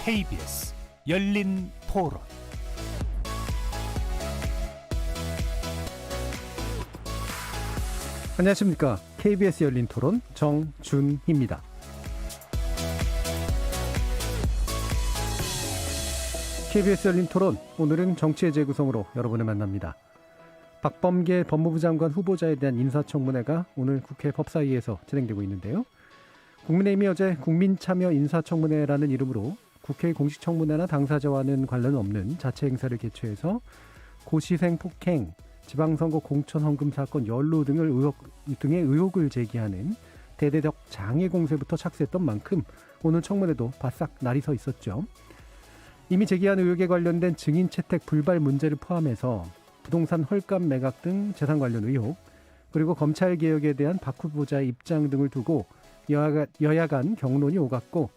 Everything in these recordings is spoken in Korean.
KBS 열린 토론. 안녕하십니까. KBS 열린 토론 정준희입니다. KBS 열린 토론, 오늘은 정치의 재구성으로 여러분을 만납니다. 박범계 법무부 장관 후보자에 대한 인사청문회가 오늘 국회 법사위에서 진행되고 있는데요. 국민의힘이 어제 국민참여 인사청문회라는 이름으로 국회 공식청문회나 당사자와는 관련 없는 자체 행사를 개최해서 고시생 폭행, 지방선거 공천 헌금 사건 연루 등의 의혹을 제기하는 대대적 장애 공세부터 착수했던 만큼 오늘 청문회도 바싹 날이 서 있었죠. 이미 제기한 의혹에 관련된 증인 채택 불발 문제를 포함해서 부동산 헐값 매각 등 재산 관련 의혹, 그리고 검찰 개혁에 대한 박 후보자의 입장 등을 두고 여야 간 격론이 오갔고,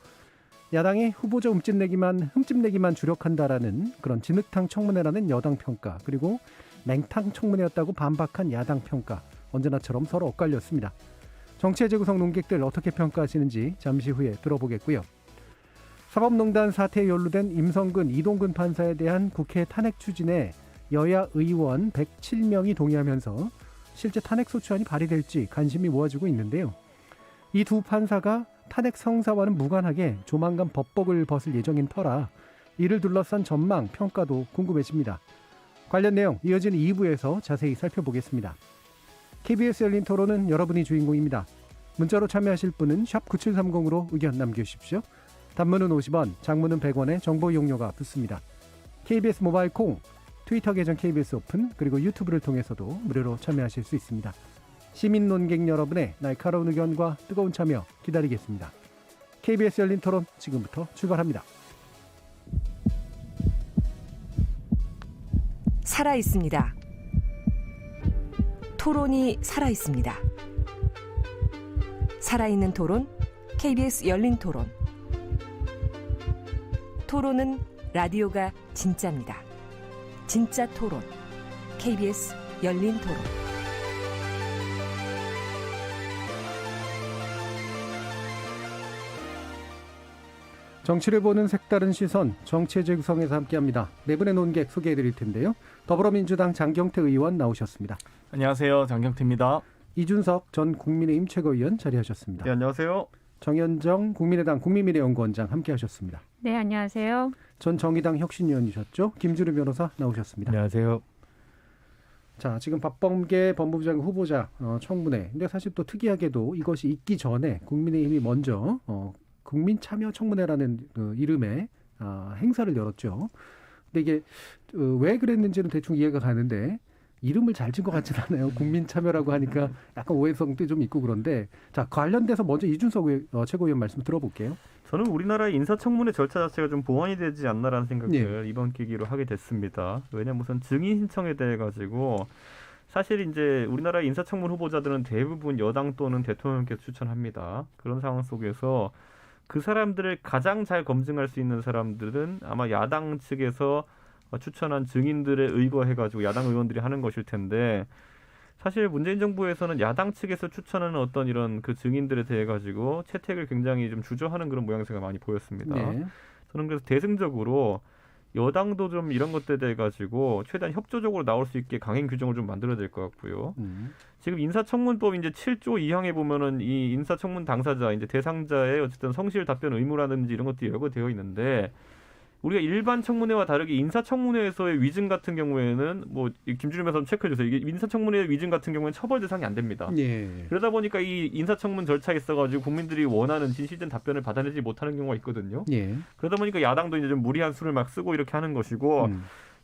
야당이 후보자 흠집내기만 주력한다라는 그런 진흙탕 청문회라는 여당 평가, 그리고 맹탕 청문회였다고 반박한 야당 평가, 언제나처럼 서로 엇갈렸습니다. 정치의 재구성 논객들 어떻게 평가하시는지 잠시 후에 들어보겠고요. 사법농단 사태에 연루된 임성근, 이동근 판사에 대한 국회 탄핵 추진에 여야 의원 107명이 동의하면서 실제 탄핵 소추안이 발의될지 관심이 모아지고 있는데요. 이 두 판사가 탄핵 성사와는 무관하게 조만간 법복을 벗을 예정인 터라 이를 둘러싼 전망, 평가도 궁금해집니다. 관련 내용 이어지는 2부에서 자세히 살펴보겠습니다. KBS 열린 토론은 여러분이 주인공입니다. 문자로 참여하실 분은 샵 9730으로 의견 남겨주십시오. 단문은 50원, 장문은 100원의 정보 이용료가 붙습니다. KBS 모바일 콩, 트위터 계정 KBS 오픈, 그리고 유튜브를 통해서도 무료로 참여하실 수 있습니다. 시민 논객 여러분의 날카로운 의견과 뜨거운 참여 기다리겠습니다. KBS 열린 토론 지금부터 출발합니다. 살아있습니다. 토론이 살아있습니다. 살아있는 토론, KBS 열린 토론. 토론은 라디오가 진짜입니다. 진짜 토론, KBS 열린 토론. 정치를 보는 색다른 시선, 정치의 재구성에서 함께합니다. 네 분의 논객 소개해드릴 텐데요. 더불어민주당 장경태 의원 나오셨습니다. 안녕하세요. 장경태입니다. 이준석 전 국민의힘 최고위원 자리하셨습니다. 네, 안녕하세요. 정현정 국민의당 국민미래연구원장 함께하셨습니다. 네, 안녕하세요. 전 정의당 혁신위원이셨죠. 김준우 변호사 나오셨습니다. 안녕하세요. 자, 지금 박범계 법무부 장관 후보자 청문회. 근데 사실 또 특이하게도 이것이 있기 전에 국민의힘이 먼저 국민참여청문회라는 그 이름의 행사를 열었죠. 근데 이게 왜 그랬는지는 대충 이해가 가는데 이름을 잘 진 것 같진 않아요. 국민참여라고 하니까 약간 오해성도 좀 있고 그런데, 자, 관련돼서 먼저 이준석 최고위원 말씀 들어볼게요. 저는 우리나라의 인사청문회 절차 자체가 좀 보완이 되지 않나라는 생각을 네. 이번 계기로 하게 됐습니다. 왜냐하면 우선 증인 신청에 대해 가지고 사실 이제 우리나라의 인사청문 후보자들은 대부분 여당 또는 대통령께서 추천합니다. 그런 상황 속에서 그 사람들을 가장 잘 검증할 수 있는 사람들은 아마 야당 측에서 추천한 증인들에 의거해가지고 야당 의원들이 하는 것일 텐데, 사실 문재인 정부에서는 야당 측에서 추천하는 어떤 이런 그 증인들에 대해 가지고 채택을 굉장히 좀 주저하는 그런 모양새가 많이 보였습니다. 네. 저는 그래서 대승적으로 여당도 좀 이런 것들에 대해 가지고 최대한 협조적으로 나올 수 있게 강행 규정을 좀 만들어야 될 것 같고요. 지금 인사청문법 이제 7조 2항에 보면은 이 인사청문 당사자 이제 대상자의 어쨌든 성실 답변 의무라든지 이런 것들이 열거되어 있는데, 우리가 일반 청문회와 다르게 인사청문회에서의 위증 같은 경우에는 뭐 김준우 변호사 체크해 주세요. 이게 인사청문회의 위증 같은 경우에는 처벌 대상이 안 됩니다. 예. 그러다 보니까 이 인사청문 절차에 있어가지고 국민들이 원하는 진실된 답변을 받아내지 못하는 경우가 있거든요. 예. 그러다 보니까 야당도 이제 좀 무리한 수를 막 쓰고 이렇게 하는 것이고,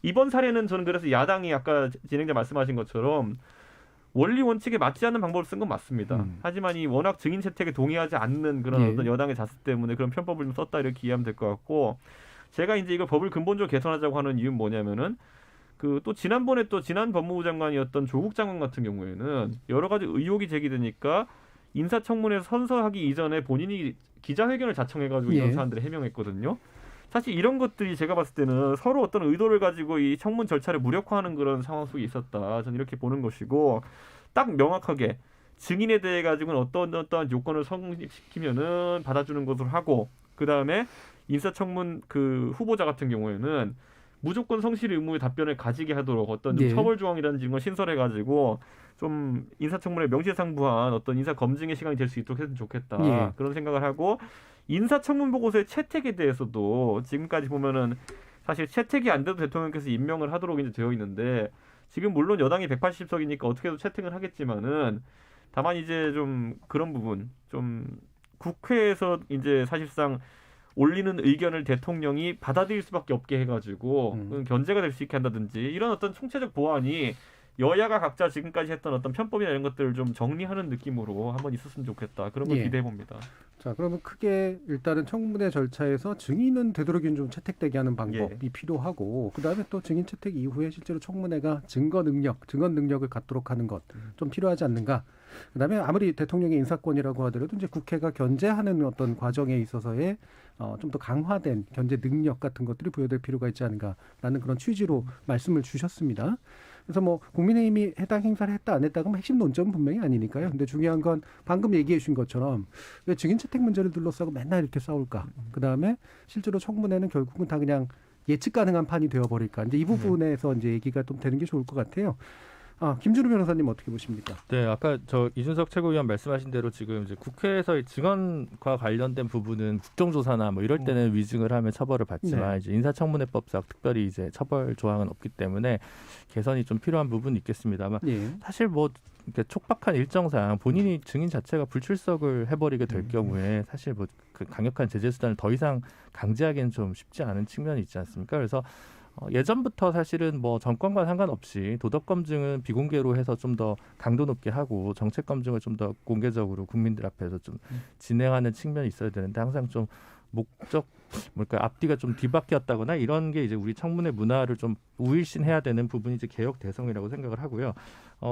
이번 사례는 저는 그래서 야당이 아까 진행자 말씀하신 것처럼 원리 원칙에 맞지 않는 방법을 쓴 건 맞습니다. 하지만 이 워낙 증인 채택에 동의하지 않는 그런 어떤 여당의 자세 때문에 그런 편법을 좀 썼다 이렇게 이해하면 될 것 같고, 제가 이제 이걸 법을 근본적으로 개선하자고 하는 이유는 뭐냐면은 그 또 지난번에 또 지난 법무부 장관이었던 조국 장관 같은 경우에는 여러 가지 의혹이 제기되니까 인사청문회에서 선서하기 이전에 본인이 기자회견을 자청해가지고 이런 사안들을 해명했거든요. 사실 이런 것들이 제가 봤을 때는 서로 어떤 의도를 가지고 이 청문 절차를 무력화하는 그런 상황 속에 있었다. 저는 이렇게 보는 것이고, 딱 명확하게 증인에 대해 가지고는 어떠한 요건을 성립시키면은 받아주는 것으로 하고, 그 다음에 인사청문 그 후보자 같은 경우에는 무조건 성실 의무의 답변을 가지게 하도록 어떤 좀 예. 처벌 조항이라든지 이런 걸 신설해가지고 좀 인사청문회 명시상부한 어떤 인사 검증의 시간이 될 수 있도록 했으면 좋겠다. 예. 그런 생각을 하고 인사청문 보고서의 채택에 대해서도 지금까지 보면은 사실 채택이 안 돼도 대통령께서 임명을 하도록 이제 되어 있는데 지금 물론 여당이 180석이니까 어떻게든 채택을 하겠지만은 다만 이제 좀 그런 부분 좀 국회에서 이제 사실상 올리는 의견을 대통령이 받아들일 수밖에 없게 해가지고 견제가 될 수 있게 한다든지 이런 어떤 총체적 보완이 여야가 각자 지금까지 했던 어떤 편법이나 이런 것들을 좀 정리하는 느낌으로 한번 있었으면 좋겠다. 그런 걸 예. 기대해 봅니다. 자, 그러면 크게 일단은 청문회 절차에서 증인은 되도록이면 좀 채택되게 하는 방법이 필요하고 그다음에 또 증인 채택 이후에 실제로 청문회가 증거 능력을 갖도록 하는 것 좀 필요하지 않는가. 그다음에 아무리 대통령의 인사권이라고 하더라도 이제 국회가 견제하는 어떤 과정에 있어서의 좀 더 강화된 견제 능력 같은 것들이 부여될 필요가 있지 않은가라는 그런 취지로 말씀을 주셨습니다. 그래서 뭐 국민의힘이 해당 행사를 했다 안 했다 그럼 핵심 논점은 분명히 아니니까요. 근데 중요한 건 방금 얘기해 주신 것처럼 왜 증인 채택 문제를 둘러싸고 맨날 이렇게 싸울까? 그다음에 실제로 청문회는 결국은 다 그냥 예측 가능한 판이 되어버릴까? 이제 이 부분에서 이제 얘기가 좀 되는 게 좋을 것 같아요. 김준우 변호사님 어떻게 보십니까? 네, 아까 저 이준석 최고위원 말씀하신 대로 지금 이제 국회에서 증언과 관련된 부분은 국정조사나 뭐 이럴 때는 위증을 하면 처벌을 받지만 네. 이제 인사청문회법상 특별히 이제 처벌 조항은 없기 때문에 개선이 좀 필요한 부분이 있겠습니다만 예. 사실 뭐 이렇게 촉박한 일정상 본인이 증인 자체가 불출석을 해버리게 될 경우에 사실 뭐 그 강력한 제재 수단을 더 이상 강제하기는 좀 쉽지 않은 측면이 있지 않습니까? 그래서 예전부터 사실은 뭐 정권과 상관없이 도덕 검증은 비공개로 해서 좀 더 강도 높게 하고 정책 검증을 좀 더 공개적으로 국민들 앞에서 좀 진행하는 측면이 있어야 되는데 항상 좀 목적 앞뒤가 좀 뒤바뀌었다거나 이런 게 이제 우리 청문회 문화를 좀 우일신해야 되는 부분이 이제 개혁 대성이라고 생각을 하고요.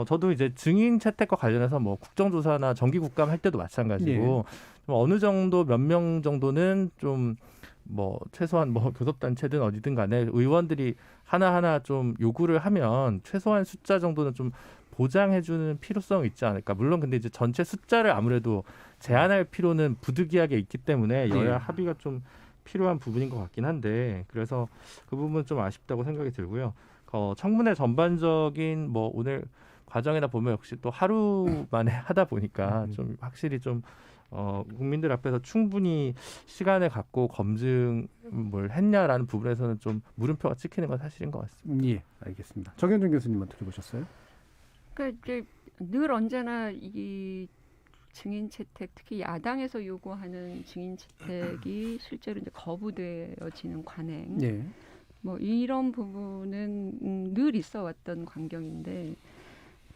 저도 이제 증인 채택과 관련해서 뭐 국정조사나 정기국감 할 때도 마찬가지고 좀 어느 정도 몇 명 정도는 좀 뭐 최소한 뭐 교섭단체든 어디든 간에 의원들이 하나하나 좀 요구를 하면 최소한 숫자 정도는 좀 보장해주는 필요성이 있지 않을까. 물론 근데 이제 전체 숫자를 아무래도 제한할 필요는 부득이하게 있기 때문에 여야 합의가 좀 필요한 부분인 것 같긴 한데 그래서 그 부분은 좀 아쉽다고 생각이 들고요. 청문회 전반적인 뭐 오늘 과정이나 보면 역시 또 하루 만에 하다 보니까 좀 확실히 좀 국민들 앞에서 충분히 시간을 갖고 검증을 했냐라는 부분에서는 좀 물음표가 찍히는 건 사실인 것 같습니다. 예, 알겠습니다. 정현준 교수님 어떻게 보셨어요? 그러니까 이제 늘 언제나 이 증인 채택, 특히 야당에서 요구하는 증인 채택이 실제로 이제 거부되어지는 관행, 예. 뭐 이런 부분은 늘 있어왔던 광경인데.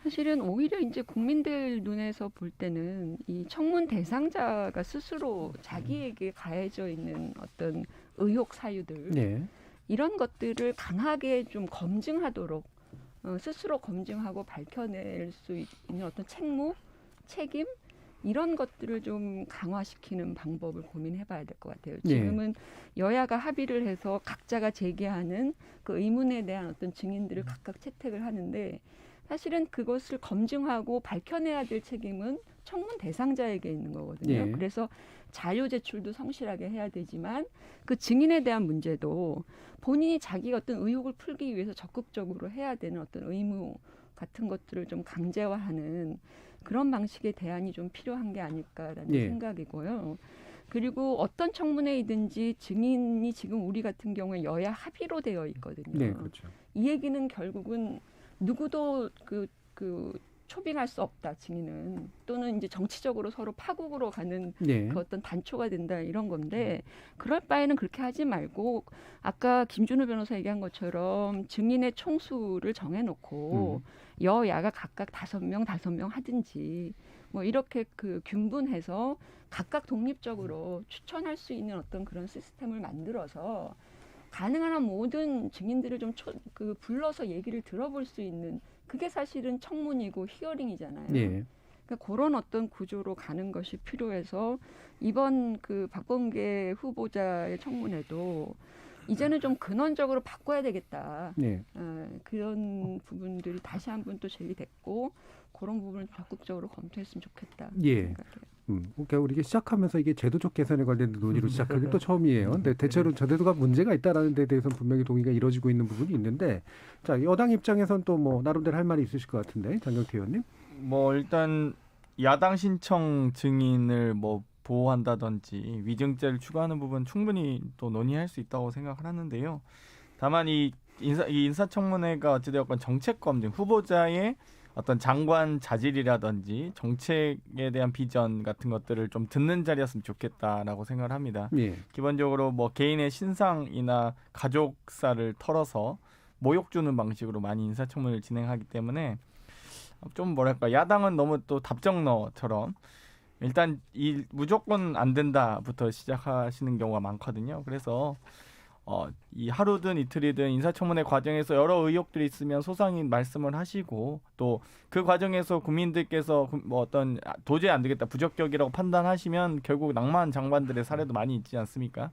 사실은 오히려 이제 국민들 눈에서 볼 때는 이 청문 대상자가 스스로 자기에게 가해져 있는 어떤 의혹 사유들 이런 것들을 강하게 좀 검증하도록 스스로 검증하고 밝혀낼 수 있는 어떤 책무, 책임 이런 것들을 좀 강화시키는 방법을 고민해봐야 될 것 같아요. 지금은 여야가 합의를 해서 각자가 제기하는 그 의문에 대한 어떤 증인들을 각각 채택을 하는데 사실은 그것을 검증하고 밝혀내야 될 책임은 청문 대상자에게 있는 거거든요. 그래서 자료 제출도 성실하게 해야 되지만 그 증인에 대한 문제도 본인이 자기가 어떤 의혹을 풀기 위해서 적극적으로 해야 되는 어떤 의무 같은 것들을 좀 강제화하는 그런 방식의 대안이 좀 필요한 게 아닐까라는 생각이고요. 그리고 어떤 청문회이든지 증인이 지금 우리 같은 경우에 여야 합의로 되어 있거든요. 네, 그렇죠. 이 얘기는 결국은 누구도 그 초빙할 수 없다 증인은 또는 이제 정치적으로 서로 파국으로 가는 그 어떤 단초가 된다 이런 건데 그럴 바에는 그렇게 하지 말고 아까 김준우 변호사 얘기한 것처럼 증인의 총수를 정해놓고 여야가 각각 5명 하든지 뭐 이렇게 그 균분해서 각각 독립적으로 추천할 수 있는 어떤 그런 시스템을 만들어서 가능한 한 모든 증인들을 좀 불러서 얘기를 들어볼 수 있는 그게 사실은 청문이고 히어링이잖아요. 그러니까 그런 어떤 구조로 가는 것이 필요해서 이번 그 박범계 후보자의 청문회도 이제는 좀 근원적으로 바꿔야 되겠다. 그런 부분들이 다시 한번 또 제기됐고 그런 부분을 적극적으로 검토했으면 좋겠다. 생각해요. 그러니까 우리가 시작하면서 이게 제도적 개선에 관련된 논의로 시작하기 또 처음이에요. 근데 대체로 제도가 문제가 있다라는 데 대해서는 분명히 동의가 이루어지고 있는 부분이 있는데, 자 여당 입장에서는 또 뭐 나름대로 할 말이 있으실 것 같은데, 장경태 의원님. 뭐 일단 야당 신청 증인을 뭐 보호한다든지 위증죄를 추가하는 부분 충분히 또 논의할 수 있다고 생각을 하는데요. 다만 이 인사청문회가 어찌되었건 정책 검증, 후보자의 어떤 장관 자질이라든지 정책에 대한 비전 같은 것들을 좀 듣는 자리였으면 좋겠다라고 생각을 합니다. 예. 기본적으로 뭐 개인의 신상이나 가족사를 털어서 모욕 주는 방식으로 많이 인사청문회를 진행하기 때문에 좀 뭐랄까 야당은 너무 또 답정너처럼 일단 이 무조건 안 된다부터 시작하시는 경우가 많거든요. 그래서 이 하루든 이틀이든 인사청문회 과정에서 여러 의혹들이 있으면 소상히 말씀을 하시고 또 그 과정에서 국민들께서 뭐 어떤 도저히 안 되겠다 부적격이라고 판단하시면 결국 낭만 장관들의 사례도 많이 있지 않습니까?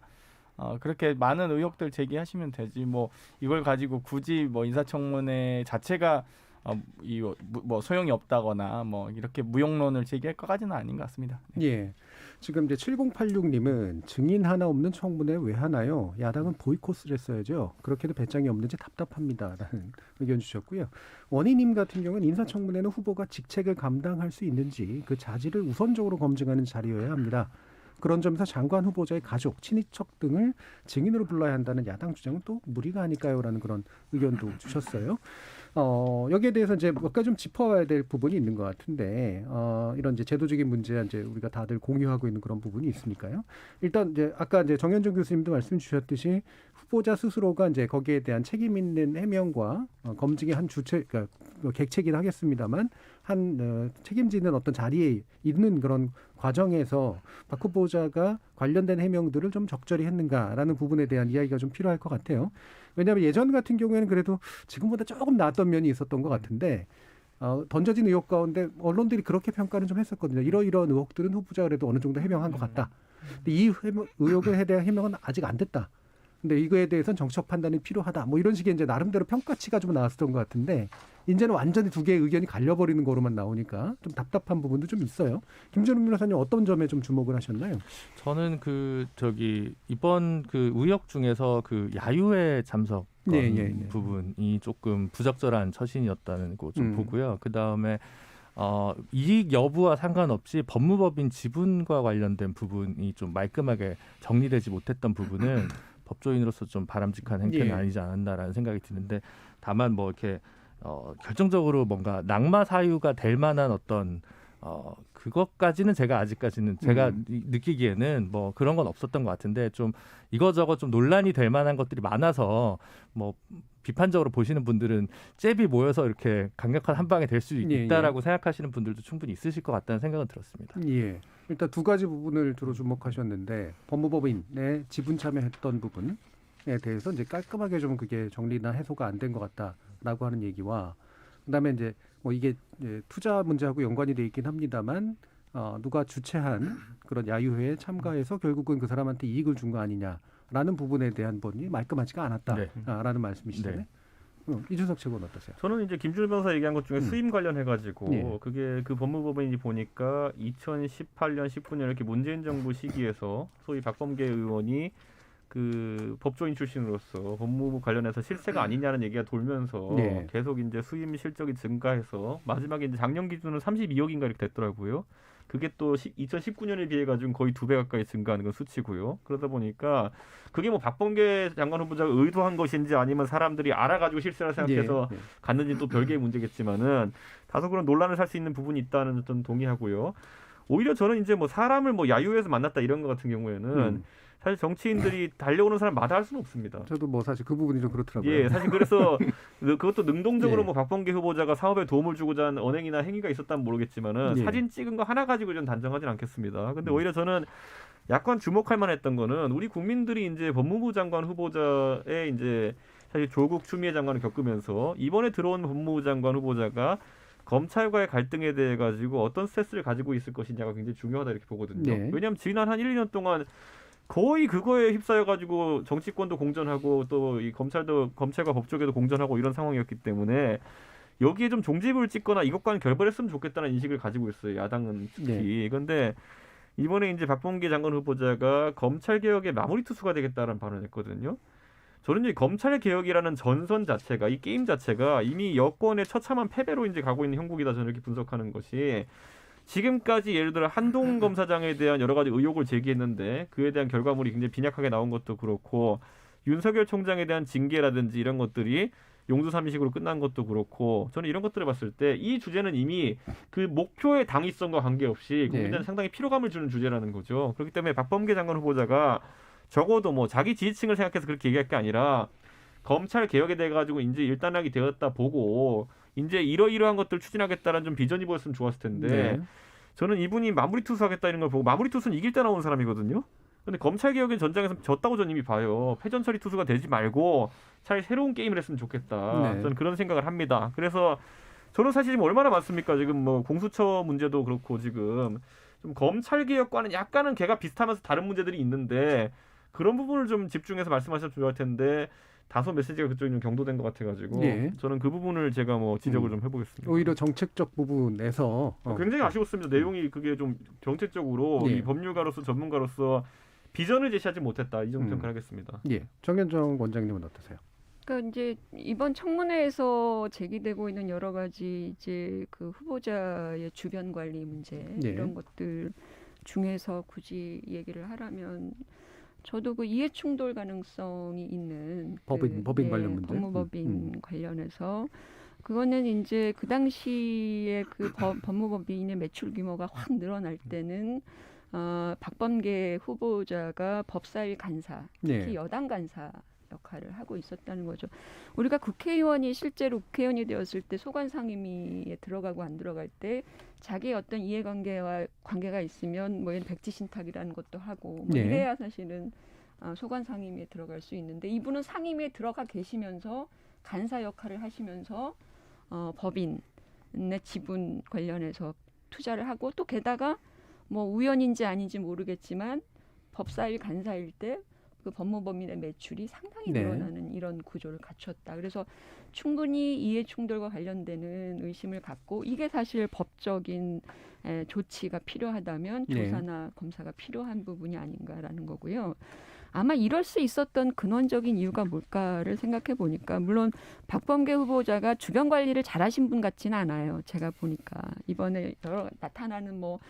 그렇게 많은 의혹들 제기하시면 되지 뭐 이걸 가지고 굳이 뭐 인사청문회 자체가 뭐 소용이 없다거나 뭐 이렇게 무용론을 제기할 것까지는 아닌 것 같습니다. 네. 예. 지금 이제 7086님은 증인 하나 없는 청문회 왜 하나요? 야당은 보이콧을 했어야죠. 그렇게도 배짱이 없는지 답답합니다라는 의견 주셨고요. 원희님 같은 경우는 인사청문회는 후보가 직책을 감당할 수 있는지 그 자질을 우선적으로 검증하는 자리여야 합니다. 그런 점에서 장관 후보자의 가족, 친인척 등을 증인으로 불러야 한다는 야당 주장은 또 무리가 아닐까요라는 그런 의견도 주셨어요. 여기에 대해서 이제 몇 가지 좀 짚어봐야 될 부분이 있는 것 같은데, 이런 이제 제도적인 문제 이제 우리가 다들 공유하고 있는 그런 부분이 있으니까요. 일단 이제 아까 이제 정현준 교수님도 말씀 주셨듯이 후보자 스스로가 이제 거기에 대한 책임 있는 해명과 검증의 한 주체, 그러니까 객체긴 하겠습니다만 한 책임지는 어떤 자리에 있는 그런 과정에서 박 후보자가 관련된 해명들을 좀 적절히 했는가라는 부분에 대한 이야기가 좀 필요할 것 같아요. 왜냐하면 예전 같은 경우에는 그래도 지금보다 조금 나았던 면이 있었던 것 같은데 던져진 의혹 가운데 언론들이 그렇게 평가는 좀 했었거든요. 이러이러한 의혹들은 후보자가 그래도 어느 정도 해명한 것 같다. 근데 이 의혹에 대한 해명은 아직 안 됐다. 근데 이거에 대해서는 정치적 판단이 필요하다. 뭐 이런 식의 이제 나름대로 평가치가 좀 나왔었던 것 같은데 이제는 완전히 두 개의 의견이 갈려버리는 거로만 나오니까 좀 답답한 부분도 좀 있어요. 김준우 변호사님 어떤 점에 좀 주목을 하셨나요? 저는 이번 그 의혹 중에서 그 야유회 참석 부분이 조금 부적절한 처신이었다는 거 좀 보고요. 그 다음에 이익 여부와 상관없이 법무법인 지분과 관련된 부분이 좀 말끔하게 정리되지 못했던 부분은 법조인으로서 좀 바람직한 행태는 아니지 않았나라는 생각이 드는데, 다만 뭐 이렇게 결정적으로 뭔가 낙마 사유가 될 만한 어떤 그것까지는 제가 느끼기에는 뭐 그런 건 없었던 것 같은데, 좀 이거저거 좀 논란이 될 만한 것들이 많아서 뭐 비판적으로 보시는 분들은 잽이 모여서 이렇게 강력한 한 방이 될 수 있다라고 생각하시는 분들도 충분히 있으실 것 같다는 생각은 들었습니다. 예. 일단 두 가지 부분을 주로 주목하셨는데, 법무법인의 지분 참여했던 부분에 대해서 이제 깔끔하게 좀 그게 정리나 해소가 안 된 것 같다라고 하는 얘기와, 그다음에 이제 뭐 이게 이제 투자 문제하고 연관이 돼 있긴 합니다만 누가 주최한 그런 야유회에 참가해서 결국은 그 사람한테 이익을 준 거 아니냐라는 부분에 대한 부분이 말끔하지가 않았다라는 말씀이시잖아요. 이준석 최고는 어떠세요? 저는 이제 김준우 변호사 얘기한 것 중에 수임 관련해가지고 그게 그 법무법인이 보니까 2018년, 19년 이렇게 문재인 정부 시기에서 소위 박범계 의원이 그 법조인 출신으로서 법무부 관련해서 실세가 아니냐는 얘기가 돌면서 계속 이제 수임 실적이 증가해서 마지막에 이제 작년 기준으로 32억인가 이렇게 됐더라고요. 그게 또 2019년에 비해 가지고 거의 2배 가까이 증가하는 건 수치고요. 그러다 보니까 그게 뭐 박범계 장관 후보자가 의도한 것인지 아니면 사람들이 알아가지고 실세라 생각해서 갔는지 또 별개의 문제겠지만은 다소 그런 논란을 살 수 있는 부분이 있다는 점 동의하고요. 오히려 저는 이제 뭐 사람을 뭐 야유회에서 만났다 이런 것 같은 경우에는 사실 정치인들이 달려오는 사람마다 할 수는 없습니다. 저도 뭐 사실 그 부분이 좀 그렇더라고요. 예, 사실 그래서 그것도 능동적으로 뭐 박범계 후보자가 사업에 도움을 주고자 한 언행이나 행위가 있었다면 모르겠지만은 사진 찍은 거 하나 가지고 좀 단정하진 않겠습니다. 근데 오히려 저는 약간 주목할 만했던 거는 우리 국민들이 이제 법무부 장관 후보자의 이제 사실 조국 추미애 장관을 겪으면서 이번에 들어온 법무부 장관 후보자가 검찰과의 갈등에 대해 가지고 어떤 스트레스를 가지고 있을 것이냐가 굉장히 중요하다 이렇게 보거든요. 왜냐하면 지난 한 1, 2년 동안 거의 그거에 휩싸여가지고 정치권도 공전하고 또 이 검찰과 법조계도 공전하고 이런 상황이었기 때문에 여기에 좀 종지부를 찍거나 이것과는 결별했으면 좋겠다는 인식을 가지고 있어요. 야당은 특히. 그런데 이번에 이제 박범계 장관 후보자가 검찰 개혁의 마무리 투수가 되겠다라는 발언을 했거든요. 저는 이 검찰 개혁이라는 전선 자체가 이 게임 자체가 이미 여권의 처참한 패배로 이제 가고 있는 형국이다 저는 이렇게 분석하는 것이 지금까지 예를 들어 한동훈 검사장에 대한 여러 가지 의혹을 제기했는데 그에 대한 결과물이 굉장히 빈약하게 나온 것도 그렇고 윤석열 총장에 대한 징계라든지 이런 것들이 용두삼미식으로 끝난 것도 그렇고 저는 이런 것들을 봤을 때 이 주제는 이미 그 목표의 당위성과 관계없이 국민들한테 상당히 피로감을 주는 주제라는 거죠. 그렇기 때문에 박범계 장관 후보자가 적어도 뭐 자기 지지층을 생각해서 그렇게 얘기할 게 아니라 검찰 개혁에 대해 가지고 이제 일단락이 되었다 보고 이제 이러이러한 것들 추진하겠다라는 좀 비전이 보였으면 좋았을 텐데 저는 이분이 마무리 투수하겠다 이런 걸 보고 마무리 투수는 이길 때 나온 사람이거든요. 근데 검찰 개혁의 전장에서 졌다고 저는 이미 봐요. 패전 처리 투수가 되지 말고 차라리 새로운 게임을 했으면 좋겠다. 저는 그런 생각을 합니다. 그래서 저는 사실 지금 얼마나 많습니까? 지금 뭐 공수처 문제도 그렇고 지금 좀 검찰 개혁과는 약간은 걔가 비슷하면서 다른 문제들이 있는데 그런 부분을 좀 집중해서 말씀하셔도 좋을 텐데 다소 메시지가 그쪽이 좀 경도된 것 같아가지고 저는 그 부분을 제가 뭐 지적을 좀 해보겠습니다. 오히려 정책적 부분에서 굉장히 아쉬웠습니다. 내용이 그게 좀 정책적으로 이 법률가로서 전문가로서 비전을 제시하지 못했다. 이 정도 평가를 하겠습니다. 예, 정현정 원장님은 어떠세요? 그러니까 이제 이번 청문회에서 제기되고 있는 여러 가지 이제 그 후보자의 주변 관리 문제 이런 것들 중에서 굳이 얘기를 하라면 저도 그 이해 충돌 가능성이 있는 법인 관련 문제, 법무법인 관련해서 그거는 이제 그 당시에 그 법무법인의 매출 규모가 확 늘어날 때는 박범계 후보자가 법사위 간사, 특히 여당 간사 역할을 하고 있었다는 거죠. 우리가 국회의원이 실제로 국회의원이 되었을 때 소관 상임위에 들어가고 안 들어갈 때 자기의 어떤 이해관계와 관계가 있으면 뭐 백지신탁이라는 것도 하고 뭐 이래야 사실은 소관 상임위에 들어갈 수 있는데 이분은 상임위에 들어가 계시면서 간사 역할을 하시면서 법인의 지분 관련해서 투자를 하고 또 게다가 뭐 우연인지 아닌지 모르겠지만 법사위 간사일 때 그 법무법인의 매출이 상당히 늘어나는 이런 구조를 갖췄다. 그래서 충분히 이해 충돌과 관련되는 의심을 갖고 이게 사실 법적인 조치가 필요하다면 조사나 검사가 필요한 부분이 아닌가라는 거고요. 아마 이럴 수 있었던 근원적인 이유가 뭘까를 생각해 보니까 물론 박범계 후보자가 주변 관리를 잘하신 분 같지는 않아요. 제가 보니까 이번에 여러 나타나는 뭐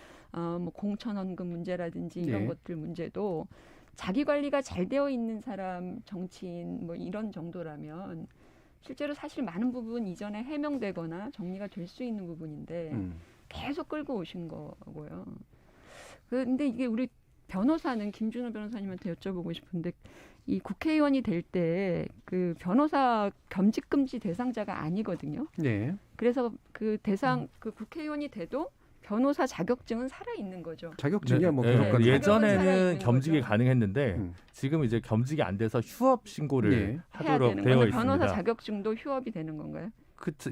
공천원금 문제라든지 이런 것들 문제도 자기 관리가 잘 되어 있는 사람, 정치인 뭐 이런 정도라면 실제로 사실 많은 부분 이전에 해명되거나 정리가 될 수 있는 부분인데 계속 끌고 오신 거고요. 근데 이게 우리 변호사는 김준호 변호사님한테 여쭤보고 싶은데 이 국회의원이 될 때 그 변호사 겸직 금지 대상자가 아니거든요. 그래서 그 그 국회의원이 돼도 변호사 자격증은 살아 있는 거죠. 자격증이야 뭐 예전에는 겸직이 가능했는데 지금 이제 겸직이 안 돼서 휴업 신고를 하도록 되어 있습니다. 변호사 자격증도 휴업이 되는 건가요?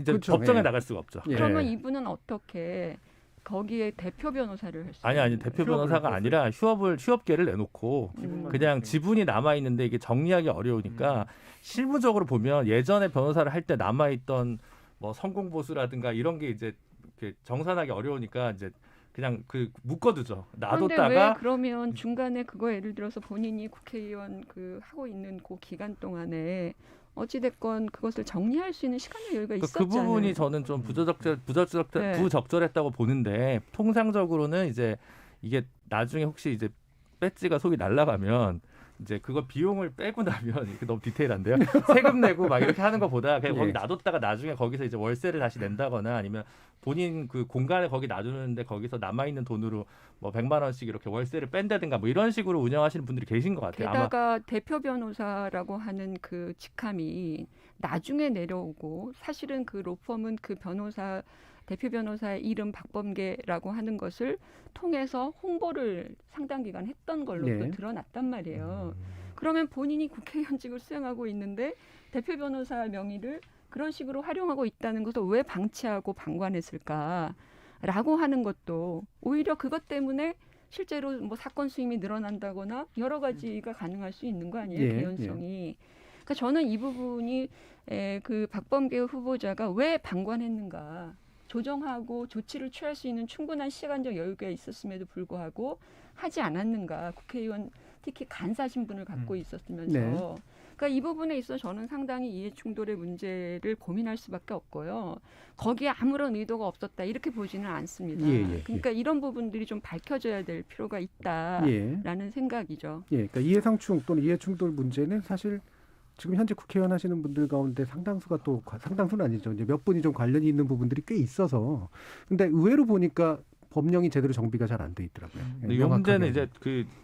이제 법정에 나갈 수가 없죠. 그러면 이분은 어떻게 거기에 대표 변호사를 할 수? 아니 대표 변호사가 아니라 휴업계를 내놓고 그냥 지분이 남아 있는데 이게 정리하기 어려우니까 실무적으로 보면 예전에 변호사를 할 때 남아 있던 뭐 성공보수라든가 이런 게 이제 정산하기 어려우니까 이제 그냥 묶어두죠. 놔뒀다가. 그런데 왜 그러면 중간에 그거 예를 들어서 본인이 국회의원 하고 있는 그 기간 동안에 어찌됐건 그것을 정리할 수 있는 시간의 여유가 있었잖아요. 그 부분이 저는 좀 부적절했다고 보는데 통상적으로는 이제 이게 나중에 혹시 이제 배지가 속이 날아가면 이제 그거 비용을 빼고 나면 이게 너무 디테일한데요. 세금 내고 막 이렇게 하는 것보다 그냥 거기 놔뒀다가 나중에 거기서 이제 월세를 다시 낸다거나 아니면 본인 그 공간을 거기 놔두는데 거기서 남아 있는 돈으로 뭐 100만 원씩 이렇게 월세를 뺀다든가 뭐 이런 식으로 운영하시는 분들이 계신 것 같아요. 게다가 아마 대표 변호사라고 하는 그 직함이 나중에 내려오고 사실은 그 로펌은 그 변호사 대표 변호사의 이름 박범계라고 하는 것을 통해서 홍보를 상당 기간 했던 걸로 또 드러났단 말이에요. 그러면 본인이 국회의원직을 수행하고 있는데 대표 변호사 명의를 그런 식으로 활용하고 있다는 것을 왜 방치하고 방관했을까라고 하는 것도 오히려 그것 때문에 실제로 뭐 사건 수임이 늘어난다거나 여러 가지가 가능할 수 있는 거 아니에요? 개연성이. 그러니까 저는 이 부분이 그 박범계 후보자가 왜 방관했는가 조정하고 조치를 취할 수 있는 충분한 시간적 여유가 있었음에도 불구하고 하지 않았는가. 국회의원 특히 간사 신분을 갖고 있었으면서. 네. 그러니까 이 부분에 있어서 저는 상당히 이해충돌의 문제를 고민할 수밖에 없고요. 거기에 아무런 의도가 없었다 이렇게 보지는 않습니다. 그러니까 이런 부분들이 좀 밝혀져야 될 필요가 있다라는 생각이죠. 그러니까 이해상충 또는 이해충돌 문제는 사실 지금 현재 국회의원 하시는 분들 가운데 상당수는 아니죠. 이제 몇 분이 좀 관련이 있는 부분들이 꽤 있어서. 근데 의외로 보니까 법령이 제대로 정비가 잘 안 돼 있더라고요. 이 문제는 이제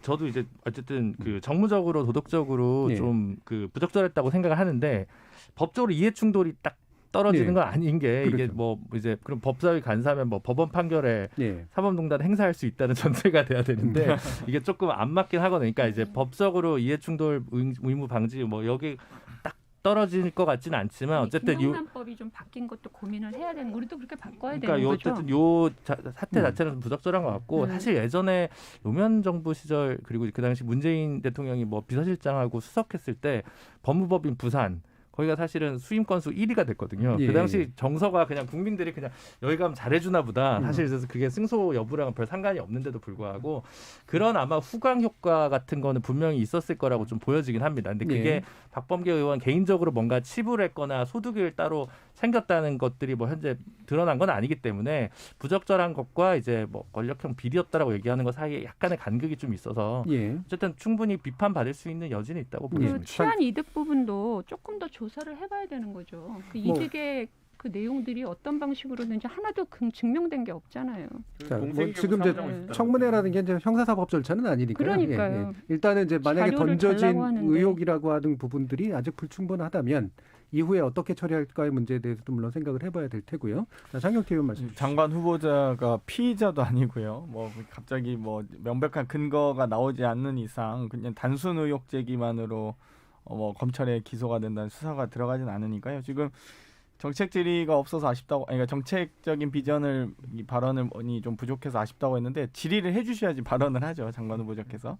저도 이제 어쨌든 정무적으로 도덕적으로 좀 부적절했다고 생각을 하는데 법적으로 이해 충돌이 딱 떨어지는 건 아닌 게 그렇죠. 이게 뭐 이제 그럼 법사위 간사면 뭐 법원 판결에 사법농단 행사할 수 있다는 전제가 돼야 되는데 이게 조금 안 맞긴 하거든요. 그러니까 이제 법적으로 이해 충돌 의무 방지 뭐 여기 딱 떨어질 것 같지는 않지만 어쨌든 김영란법이 좀 바뀐 것도 고민을 해야 되는 우리도 그렇게 바꿔야 되는 그러니까 거죠. 어쨌든 요 사태 자체는 부적절한 것 같고 사실 예전에 노무현 정부 시절 그리고 그 당시 문재인 대통령이 뭐 비서실장하고 수석했을 때 법무법인 부산 거기가 사실은 수임 건수 1위가 됐거든요. 그 당시 정서가 그냥 국민들이 그냥 여기 가면 잘해주나 보다. 사실 그래서 그게 승소 여부랑은 별 상관이 없는데도 불구하고 그런 아마 후광 효과 같은 거는 분명히 있었을 거라고 좀 보여지긴 합니다. 근데 그게 박범계 의원 개인적으로 뭔가 치불했거나 소득을 따로 생겼다는 것들이 뭐 현재 드러난 건 아니기 때문에 부적절한 것과 이제 뭐 권력형 비리였다라고 얘기하는 것 사이에 약간의 간극이 좀 있어서 어쨌든 충분히 비판받을 수 있는 여지는 있다고 보입니다. 취한 이득 부분도 조금 더 조사를 해봐야 되는 거죠. 그 이득의 그 내용들이 어떤 방식으로든지 하나도 증명된 게 없잖아요. 자, 뭐 지금 이제 청문회라는 게 이제 형사사법 절차는 아니니까요. 그러니까요. 일단은 이제 만약에 던져진 하는데. 의혹이라고 하는 부분들이 아직 불충분하다면 이후에 어떻게 처리할까의 문제에 대해서도 물론 생각을 해봐야 될 테고요. 자, 장경태 의원 말씀. 장관 후보자가 피의자도 아니고요. 뭐 갑자기 뭐 명백한 근거가 나오지 않는 이상 그냥 단순 의혹 제기만으로 뭐 검찰에 기소가 된다는 수사가 들어가진 않으니까요. 지금 정책 질의가 없어서 아쉽다고, 그러니까 정책적인 비전을 이 발언을 좀 부족해서 아쉽다고 했는데 질의를 해주셔야지 발언을 하죠. 장관 후보자께서.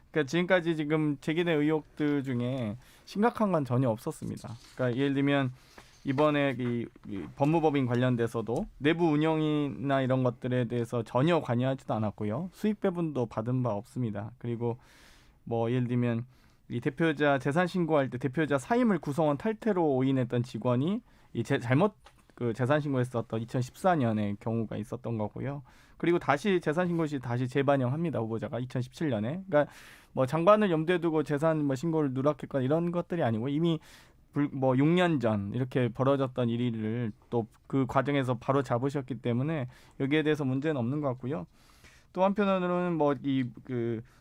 그러니까 지금까지 지금 제기된 의혹들 중에 심각한 건 전혀 없었습니다. 그러니까 예를 들면 이번에 이 법무법인 관련돼서도 내부 운영이나 이런 것들에 대해서 전혀 관여하지도 않았고요. 수익 배분도 받은 바 없습니다. 그리고 뭐 예를 들면 이 대표자 재산 신고할 때 대표자 사임을 구성원 탈퇴로 오인했던 직원이 잘못 재산 신고했었던 2014년에 경우가 있었던 거고요. 그리고 다시 재산 신고 시 다시 재반영합니다. 후보자가 2017년에. 그러니까 뭐 장관을 염두에 두고 재산 신고를 누락했거나 이런 것들이 아니고 이미 6년 전 이렇게 벌어졌던 일을 또 그 과정에서 바로 잡으셨기 때문에 여기에 대해서 문제는 없는 것 같고요. 또 한편으로는 뭐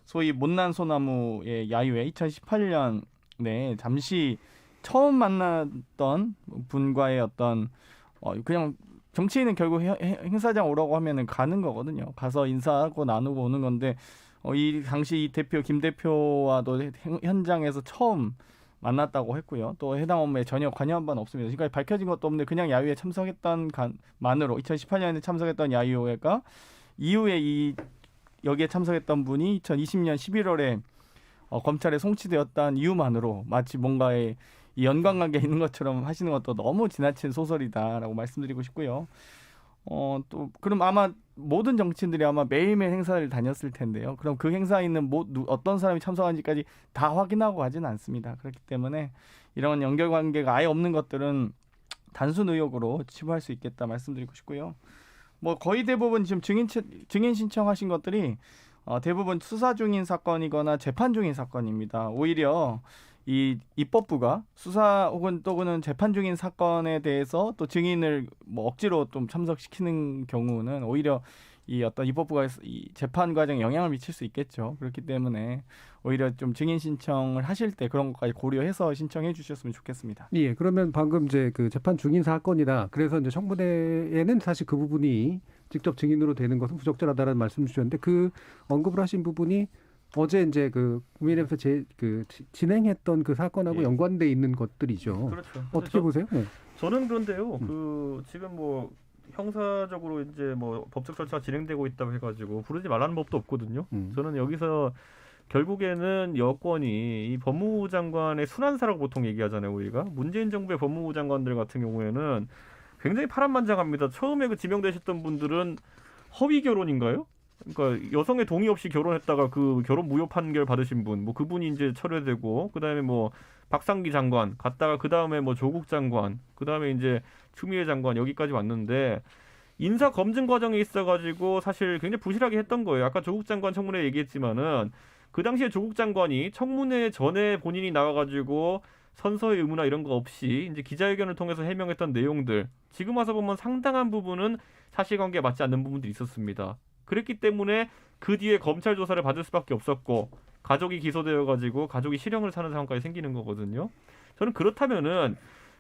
소위 못난 소나무의 야유회 2018년에 잠시 처음 만났던 분과의 어떤 그냥 정치인은 결국 행사장 오라고 하면은 가는 거거든요. 가서 인사하고 나누고 오는 건데 이 당시 이 대표 김 대표와도 현장에서 처음 만났다고 했고요. 또 해당 업무에 전혀 관여한 바는 없습니다. 지금까지 밝혀진 것도 없는데 그냥 야유회 참석했던 만으로 2018년에 참석했던 야유회가 이후에 여기에 참석했던 분이 2020년 11월에 검찰에 송치되었다는 이유만으로 마치 뭔가의 이 연관관계 있는 것처럼 하시는 것도 너무 지나친 소설이다라고 말씀드리고 싶고요. 또 그럼 아마 모든 정치인들이 아마 매일매일 행사를 다녔을 텐데요. 그럼 그 행사에 있는 어떤 사람이 참석한지까지 다 확인하고 하지는 않습니다. 그렇기 때문에 이런 연결관계가 아예 없는 것들은 단순 의혹으로 치부할 수 있겠다 말씀드리고 싶고요. 뭐 거의 대부분 지금 증인 신청하신 것들이 대부분 수사 중인 사건이거나 재판 중인 사건입니다. 오히려 이 입법부가 수사 또는 재판 중인 사건에 대해서 또 증인을 뭐 억지로 좀 참석시키는 경우는 오히려 이 어떤 입법부가 이 재판 과정에 영향을 미칠 수 있겠죠. 그렇기 때문에 오히려 좀 증인 신청을 하실 때 그런 것까지 고려해서 신청해 주셨으면 좋겠습니다. 예, 그러면 방금 이제 그 재판 중인 사건이다. 그래서 이제 청문회에는 사실 그 부분이 직접 증인으로 되는 것은 부적절하다는 말씀 주셨는데 그 언급을 하신 부분이 어제 이제 국민의힘에서 진행했던 그 사건하고 연관돼 있는 것들이죠. 그렇죠. 어떻게 보세요? 네. 저는 그런데요. 지금 뭐 형사적으로 이제 뭐 법적 절차가 진행되고 있다고 해가지고 부르지 말라는 법도 없거든요. 저는 여기서 결국에는 여권이 이 법무부 장관의 순환사라고 보통 얘기하잖아요. 우리가 문재인 정부의 법무부 장관들 같은 경우에는 굉장히 파란만장합니다. 처음에 그 지명되셨던 분들은 허위 결혼인가요? 그러니까 여성의 동의 없이 결혼했다가 그 결혼 무효 판결 받으신 분, 뭐 그분이 이제 철회되고, 그다음에 뭐 박상기 장관 갔다가 그다음에 뭐 조국 장관, 그다음에 이제 추미애 장관 여기까지 왔는데 인사 검증 과정에 있어가지고 사실 굉장히 부실하게 했던 거예요. 아까 조국 장관 청문회 얘기했지만은 그 당시에 조국 장관이 청문회 전에 본인이 나와가지고 선서의 의무나 이런 거 없이 이제 기자회견을 통해서 해명했던 내용들, 지금 와서 보면 상당한 부분은 사실관계에 맞지 않는 부분들이 있었습니다. 그랬기 때문에 그 뒤에 검찰 조사를 받을 수밖에 없었고 가족이 기소되어가지고 가족이 실형을 사는 상황까지 생기는 거거든요. 저는 그렇다면은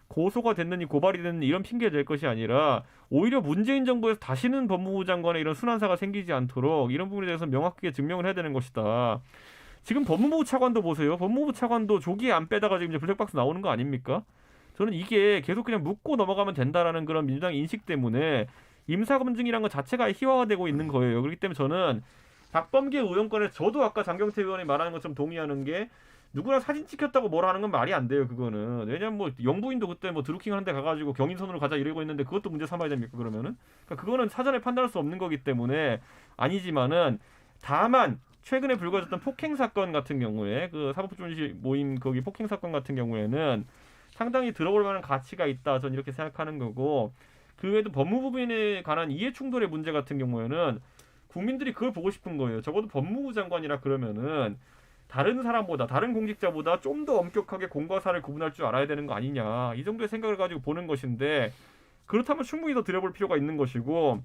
고소가 됐느니 고발이 됐느니 이런 핑계 될 것이 아니라 오히려 문재인 정부에서 다시는 법무부 장관의 이런 순환사가 생기지 않도록 이런 부분에 대해서 명확하게 증명을 해야 되는 것이다. 지금 법무부 차관도 보세요. 법무부 차관도 조기에 안 빼다가 지금 이제 블랙박스 나오는 거 아닙니까? 저는 이게 계속 그냥 묻고 넘어가면 된다라는 그런 민주당 인식 때문에 임사검증이라는 것 자체가 희화화되고 있는 거예요. 그렇기 때문에 저는 박범계 의원 건에 저도 아까 장경태 의원이 말하는 것처럼 동의하는 게 누구랑 사진 찍혔다고 뭐라 하는 건 말이 안 돼요. 그거는. 왜냐면 뭐 영부인도 그때 뭐 드루킹 하는데 가가지고 경인선으로 가자 이러고 있는데 그것도 문제 삼아야 됩니까 그러면은? 그러니까 그거는 사전에 판단할 수 없는 거기 때문에 아니지만은 다만 최근에 불거졌던 폭행 사건 같은 경우에 그 사법부존시 모임 거기 폭행 사건 같은 경우에는 상당히 들어볼 만한 가치가 있다. 저는 이렇게 생각하는 거고 그 외에도 법무부에 관한 이해 충돌의 문제 같은 경우에는 국민들이 그걸 보고 싶은 거예요. 적어도 법무부 장관이라 그러면은 다른 사람보다 다른 공직자보다 좀 더 엄격하게 공과 사를 구분할 줄 알아야 되는 거 아니냐. 이 정도의 생각을 가지고 보는 것인데 그렇다면 충분히 더 들여볼 필요가 있는 것이고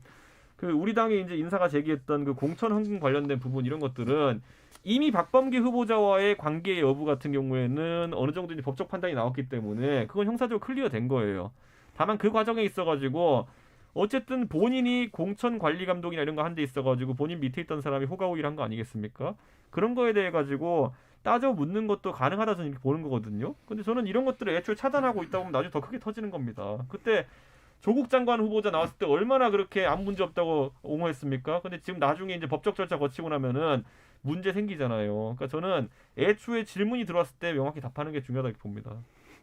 그 우리 당이 이제 인사가 제기했던 그 공천 헌금 관련된 부분 이런 것들은 이미 박범계 후보자와의 관계 여부 같은 경우에는 어느 정도 이제 법적 판단이 나왔기 때문에 그건 형사적으로 클리어된 거예요. 다만 그 과정에 있어가지고 어쨌든 본인이 공천 관리 감독이나 이런 거 한 데 있어가지고 본인 밑에 있던 사람이 호가호기를 한 거 아니겠습니까? 그런 거에 대해 가지고 따져 묻는 것도 가능하다 저는 이렇게 보는 거거든요. 근데 저는 이런 것들을 애초에 차단하고 있다 보면 나중에 더 크게 터지는 겁니다. 그때 조국 장관 후보자 나왔을 때 얼마나 그렇게 아무 문제 없다고 옹호했습니까? 근데 지금 나중에 이제 법적 절차 거치고 나면은 문제 생기잖아요. 그러니까 저는 애초에 질문이 들어왔을 때 명확히 답하는 게 중요하다고 봅니다.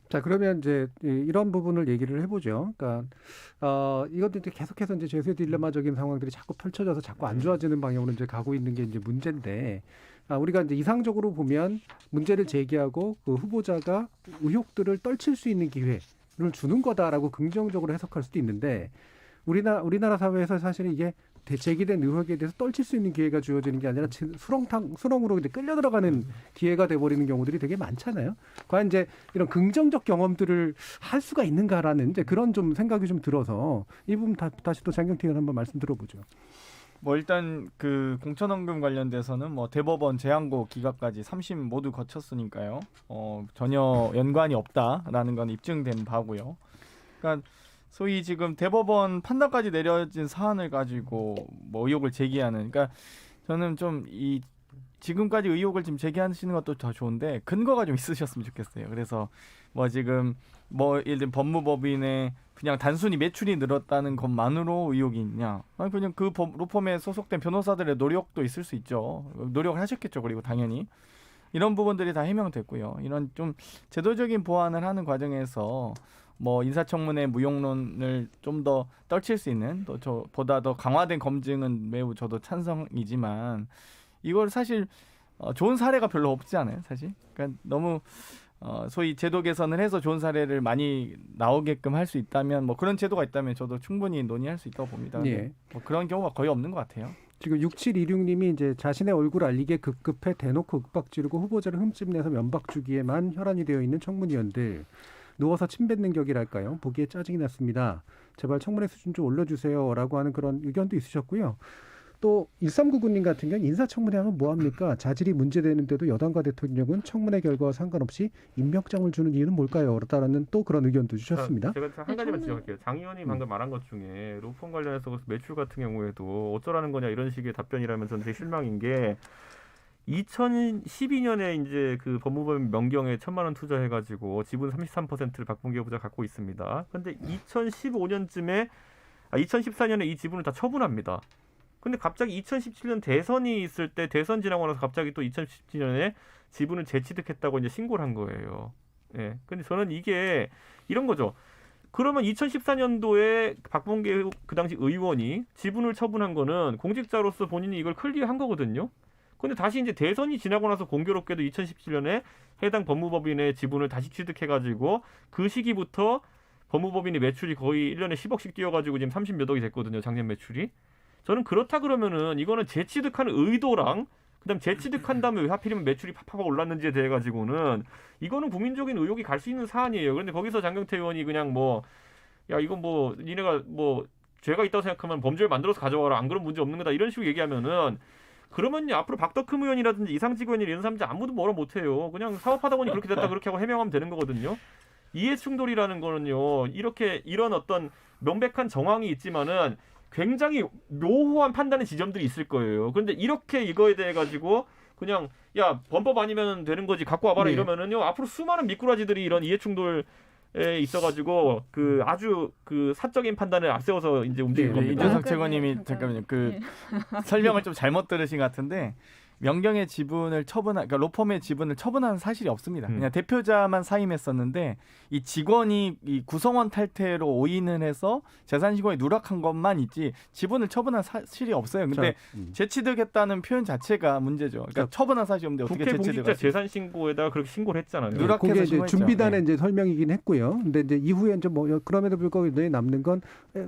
자, 그러면 이제 이런 부분을 얘기를 해보죠. 그러니까 이것도 이제 계속해서 이제 제수의 딜레마적인 상황들이 자꾸 펼쳐져서 자꾸 안 좋아지는 방향으로 이제 가고 있는 게 이제 문제인데, 우리가 이제 이상적으로 보면 문제를 제기하고 그 후보자가 의혹들을 떨칠 수 있는 기회를 주는 거다라고 긍정적으로 해석할 수도 있는데, 우리나라 사회에서 사실은 이게 제기된 의혹에 대해서 떨칠 수 있는 기회가 주어지는 게 아니라 수렁으로 이제 끌려 들어가는 기회가 돼버리는 경우들이 되게 많잖아요. 과연 이제 이런 긍정적 경험들을 할 수가 있는가라는 이제 그런 좀 생각이 좀 들어서 이 부분 다시 또 장경태 의원 한번 말씀 들어보죠. 뭐 일단 그 공천헌금 관련돼서는 뭐 대법원 재항고 기각까지 3심 모두 거쳤으니까요. 전혀 연관이 없다라는 건 입증된 바고요. 그러니까 소위 지금 대법원 판단까지 내려진 사안을 가지고 뭐 의혹을 제기하는, 그러니까 저는 좀 이 지금까지 의혹을 지금 제기하시는 것도 더 좋은데 근거가 좀 있으셨으면 좋겠어요. 그래서 뭐 지금 뭐 예를 들면 법무법인의 그냥 단순히 매출이 늘었다는 것만으로 의혹이 있냐? 아니 그냥 그 로펌에 소속된 변호사들의 노력도 있을 수 있죠. 노력을 하셨겠죠. 그리고 당연히 이런 부분들이 다 해명됐고요. 이런 좀 제도적인 보완을 하는 과정에서 뭐 인사청문회 무용론을 좀 더 떨칠 수 있는 또 저보다 더 강화된 검증은 매우 저도 찬성이지만 이걸 사실 좋은 사례가 별로 없지 않아요, 사실. 그러니까 너무 소위 제도 개선을 해서 좋은 사례를 많이 나오게끔 할 수 있다면 뭐 그런 제도가 있다면 저도 충분히 논의할 수 있다고 봅니다. 예. 뭐 그런 경우가 거의 없는 것 같아요. 지금 6726님이 이제 자신의 얼굴 알리기에 급급해 대놓고 윽박 지르고 후보자를 흠집내서 면박 주기에만 혈안이 되어 있는 청문위원들. 누워서 침 뱉는 격이랄까요? 보기에 짜증이 났습니다. 제발 청문회 수준 좀 올려주세요라고 하는 그런 의견도 있으셨고요. 또 1399님 같은 경우는 인사청문회 하면 뭐합니까? 자질이 문제되는데도 여당과 대통령은 청문회 결과와 상관없이 임명장을 주는 이유는 뭘까요? 라는 또 그런 의견도 주셨습니다. 제가 한 가지만 지적할게요. 장 의원이 방금 말한 것 중에 로펌 관련해서 매출 같은 경우에도 어쩌라는 거냐 이런 식의 답변이라면 저는 되게 실망인 게 2012년에 이제 그 법무부 명경에 1,000만 원 투자해가지고 지분 33%를 박범계 후보자 갖고 있습니다. 그런데 2014년에 이 지분을 다 처분합니다. 근데 갑자기 2017년 대선이 있을 때 대선 지나고 나서 갑자기 또 2017년에 지분을 재취득했다고 이제 신고를 한 거예요. 예. 근데 저는 이게 이런 거죠. 그러면 2014년도에 박범계 그 당시 의원이 지분을 처분한 거는 공직자로서 본인이 이걸 클리어한 거거든요. 근데 다시 이제 대선이 지나고 나서 공교롭게도 2017년에 해당 법무법인의 지분을 다시 취득해가지고 그 시기부터 법무법인의 매출이 거의 1년에 10억씩 뛰어가지고 지금 30몇 억이 됐거든요. 작년 매출이. 저는 그렇다 그러면은 이거는 재취득하는 의도랑 그다음 재취득한 다음에 왜 하필이면 매출이 팍팍 올랐는지에 대해 가지고는 이거는 국민적인 의혹이 갈 수 있는 사안이에요. 그런데 거기서 장경태 의원이 그냥 뭐 야 이건 뭐 니네가 뭐 죄가 있다고 생각하면 범죄를 만들어서 가져와라. 안 그런 문제 없는 거다. 이런 식으로 얘기하면은 그러면요 앞으로 박덕흠 의원이라든지 이상직 의원이 이런 사람들 아무도 뭐라 못해요. 그냥 사업하다 보니 그렇게 됐다 그렇게 하고 해명하면 되는 거거든요. 이해 충돌이라는 거는요 이렇게 이런 어떤 명백한 정황이 있지만은 굉장히 묘호한 판단의 지점들이 있을 거예요. 그런데 이렇게 이거에 대해 가지고 그냥 야 범법 아니면 되는 거지 갖고 와봐라 이러면은요 앞으로 수많은 미꾸라지들이 이런 이해 충돌에 있어가지고 그 아주 그 사적인 판단을 앞세워서 이제 움직일 겁니다. 이준석 최고님이 잠깐만요. 그 설명을 좀 잘못 들으신 것 같은데. 명경의 지분을 그러니까 로펌의 지분을 처분한 사실이 없습니다. 그냥 대표자만 사임했었는데 이 직원이 이 구성원 탈퇴로 오인을 해서 재산신고에 누락한 것만 있지 지분을 처분한 사실이 없어요. 근데 재취득했다는 표현 자체가 문제죠. 그러니까 처분한 사실이 없는데 어떻게 국회 재취득을 공직자 재산신고에다가 그렇게 신고를 했잖아요. 누락해서 그게 이제 신고했죠. 준비단의 이제 설명이긴 했고요. 근데 이제 이후에 이제 뭐 그럼에도 불구하고 남는 건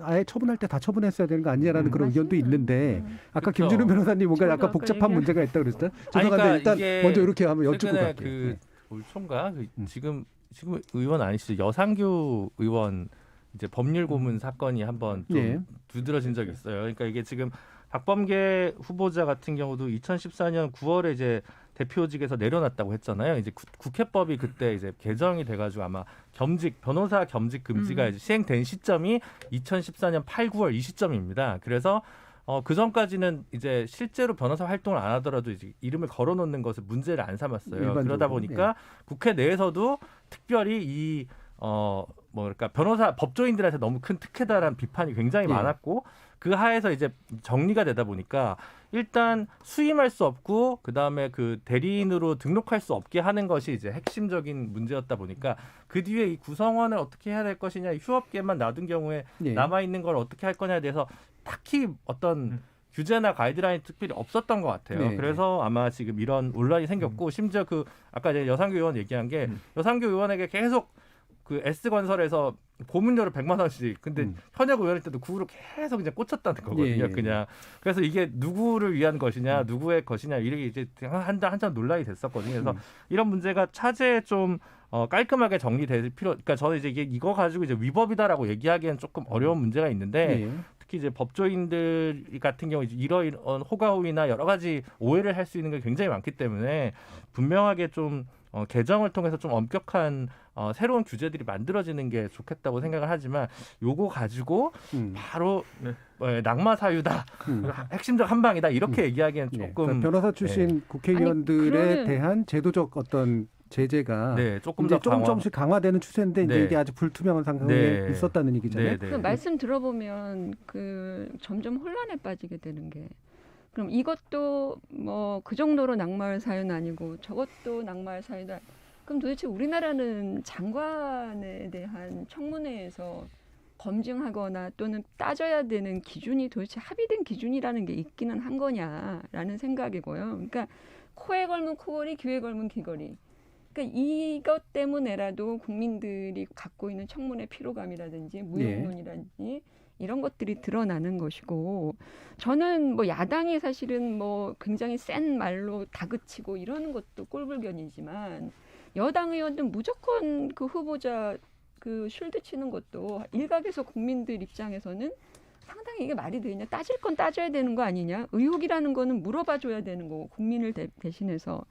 아예 처분할 때 다 처분했어야 되는 거 아니냐라는 그런 의견도 있는데 아까 그렇죠. 김준우 변호사님 뭔가 약간 저도 복잡한 아까 문제가 있다 그랬어요. 아니, 죄송한데 그러니까 일단 이게 먼저 이렇게 한번 여쭙고 최근에 갈게요. 올 초인가 지금 의원 아니시죠? 여상규 의원 이제 법률 고문 사건이 한번 좀 두드러진 적이 있어요. 그러니까 이게 지금 박범계 후보자 같은 경우도 2014년 9월에 이제 대표직에서 내려놨다고 했잖아요. 이제 국회법이 그때 이제 개정이 돼가지고 아마 변호사 겸직 금지가 이제 시행된 시점이 2014년 8, 9월 이 시점입니다. 그래서 그 전까지는 이제 실제로 변호사 활동을 안 하더라도 이제 이름을 걸어놓는 것을 문제를 안 삼았어요. 일반적으로, 그러다 보니까 국회 내에서도 특별히 뭐랄까 변호사 법조인들한테 너무 큰 특혜다라는 비판이 굉장히 많았고 그 하에서 이제 정리가 되다 보니까 일단 수임할 수 없고 그 다음에 그 대리인으로 등록할 수 없게 하는 것이 이제 핵심적인 문제였다 보니까 그 뒤에 이 구성원을 어떻게 해야 될 것이냐 휴업계만 놔둔 경우에 남아 있는 걸 어떻게 할 거냐에 대해서 딱히 어떤 규제나 가이드라인이 특별히 없었던 것 같아요. 그래서 아마 지금 이런 논란이 생겼고 심지어 그 아까 이제 여상규 의원 얘기한 게 여상규 의원에게 계속 그 S건설에서 보문료를 100만 원씩 근데 현역 의원일 때도 그거로 계속 이제 꽂혔다는 거거든요. 그냥 그래서 이게 누구를 위한 것이냐 누구의 것이냐 이렇게 이제 한참 논란이 됐었거든요. 그래서 이런 문제가 차제에 좀 깔끔하게 정리될 그러니까 저는 이제 이거 가지고 이제 위법이다라고 얘기하기엔 조금 어려운 문제가 있는데 특히 이제 법조인들 같은 경우 이런 호가호위나 여러 가지 오해를 할 수 있는 게 굉장히 많기 때문에 분명하게 좀 개정을 통해서 좀 엄격한 새로운 규제들이 만들어지는 게 좋겠다고 생각을 하지만 요거 가지고 바로 낙마 사유다, 핵심적 한방이다 이렇게 얘기하기엔 조금 그러니까 변호사 출신 국회의원들에 대한 제도적 어떤 제재가 조금 이제 더 조금씩 강화되는 추세인데 이제 이게 아주 불투명한 상황에 있었다는 얘기잖아요. 그 말씀 들어보면 그 점점 혼란에 빠지게 되는 게 그럼 이것도 뭐 그 정도로 낙마할 사유는 아니고 저것도 낙마할 사유다. 그럼 도대체 우리나라는 장관에 대한 청문회에서 검증하거나 또는 따져야 되는 기준이 도대체 합의된 기준이라는 게 있기는 한 거냐라는 생각이고요. 그러니까 코에 걸면 코걸이, 귀에 걸면 귀걸이. 그러니까 이것 때문에라도 국민들이 갖고 있는 청문회 피로감이라든지 무용론이라든지 이런 것들이 드러나는 것이고 저는 뭐 야당이 사실은 뭐 굉장히 센 말로 다그치고 이러는 것도 꼴불견이지만 여당 의원들 무조건 그 후보자 그 쉴드 치는 것도 일각에서 국민들 입장에서는 상당히 이게 말이 되냐 따질 건 따져야 되는 거 아니냐 의혹이라는 거는 물어봐 줘야 되는 거고 국민을 대신해서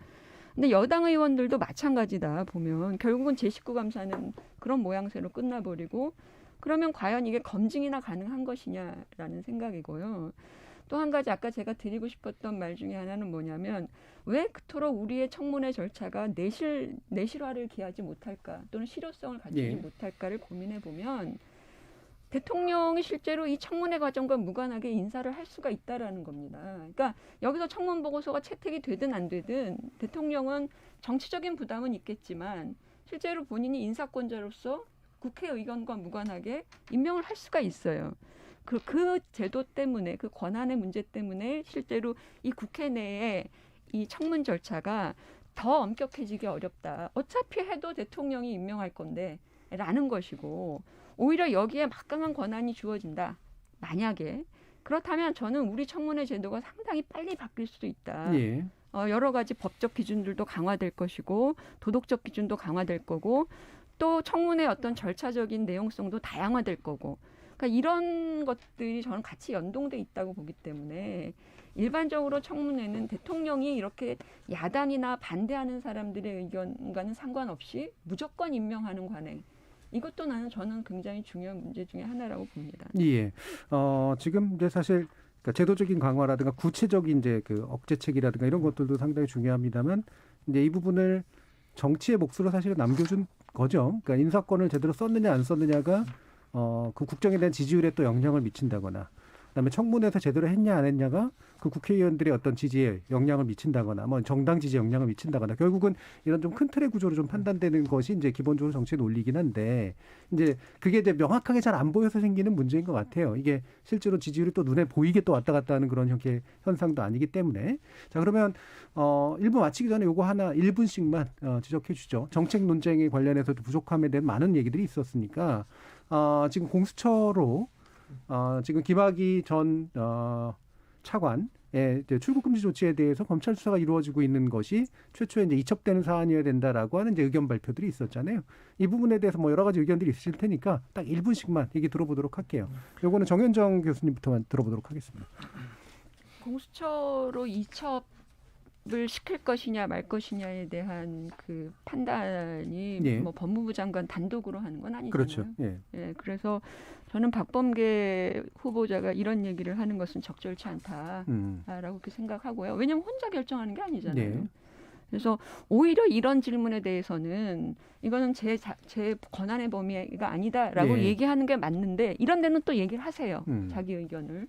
근데 여당 의원들도 마찬가지다 보면 결국은 제19 감사는 그런 모양새로 끝나버리고 그러면 과연 이게 검증이나 가능한 것이냐라는 생각이고요. 또 한 가지 아까 제가 드리고 싶었던 말 중에 하나는 뭐냐면 왜 그토록 우리의 청문회 절차가 내실화를 기하지 못할까 또는 실효성을 갖추지 못할까를 고민해 보면 대통령이 실제로 이 청문회 과정과 무관하게 인사를 할 수가 있다라는 겁니다. 그러니까 여기서 청문 보고서가 채택이 되든 안 되든 대통령은 정치적인 부담은 있겠지만 실제로 본인이 인사권자로서 국회의견과 무관하게 임명을 할 수가 있어요. 그 제도 때문에 그 권한의 문제 때문에 실제로 이 국회 내에 이 청문 절차가 더 엄격해지기 어렵다. 어차피 해도 대통령이 임명할 건데 라는 것이고 오히려 여기에 막강한 권한이 주어진다. 만약에 그렇다면 저는 우리 청문회 제도가 상당히 빨리 바뀔 수도 있다. 예. 여러 가지 법적 기준들도 강화될 것이고 도덕적 기준도 강화될 거고 또 청문회 어떤 절차적인 내용성도 다양화될 거고 그러니까 이런 것들이 저는 같이 연동돼 있다고 보기 때문에 일반적으로 청문회는 대통령이 이렇게 야당이나 반대하는 사람들의 의견과는 상관없이 무조건 임명하는 관행. 이것도 저는 굉장히 중요한 문제 중에 하나라고 봅니다. 예. 지금 이제 사실 그러니까 제도적인 강화라든가 구체적인 이제 그 억제책이라든가 이런 것들도 상당히 중요합니다만 이제 이 부분을 정치의 몫으로 사실은 남겨준 거죠. 그러니까 인사권을 제대로 썼느냐 안 썼느냐가 그 국정에 대한 지지율에 또 영향을 미친다거나 그다음에 청문회에서 제대로 했냐 안 했냐가 그 국회의원들의 어떤 지지에 영향을 미친다거나 뭐 정당 지지에 영향을 미친다거나 결국은 이런 좀 큰 틀의 구조로 좀 판단되는 것이 이제 기본적으로 정치의 논리긴 한데 이제 그게 이제 명확하게 잘 안 보여서 생기는 문제인 것 같아요. 이게 실제로 지지율이 또 눈에 보이게 또 왔다 갔다 하는 그런 형태의 현상도 아니기 때문에 자 그러면 1부 마치기 전에 요거 하나 1분씩만 지적해 주죠. 정책 논쟁에 관련해서도 부족함에 대한 많은 얘기들이 있었으니까 지금 공수처로 지금 김학의 전 차관의 출국 금지 조치에 대해서 검찰 수사가 이루어지고 있는 것이 최초에 이제 이첩되는 사안이어야 된다라고 하는 이제 의견 발표들이 있었잖아요. 이 부분에 대해서 뭐 여러 가지 의견들이 있으실 테니까 딱 1분씩만 얘기 들어보도록 할게요. 요거는 정현정 교수님부터만 들어보도록 하겠습니다. 공수처로 이첩을 시킬 것이냐 말 것이냐에 대한 그 판단이 예. 뭐 법무부 장관 단독으로 하는 건 아니잖아요. 그렇죠. 예. 예, 그래서 저는 박범계 후보자가 이런 얘기를 하는 것은 적절치 않다라고 그렇게 생각하고요. 왜냐하면 혼자 결정하는 게 아니잖아요. 네. 그래서 오히려 이런 질문에 대해서는 이거는 제 권한의 범위가 아니다라고 네. 얘기하는 게 맞는데 이런 데는 또 얘기를 하세요. 자기 의견을.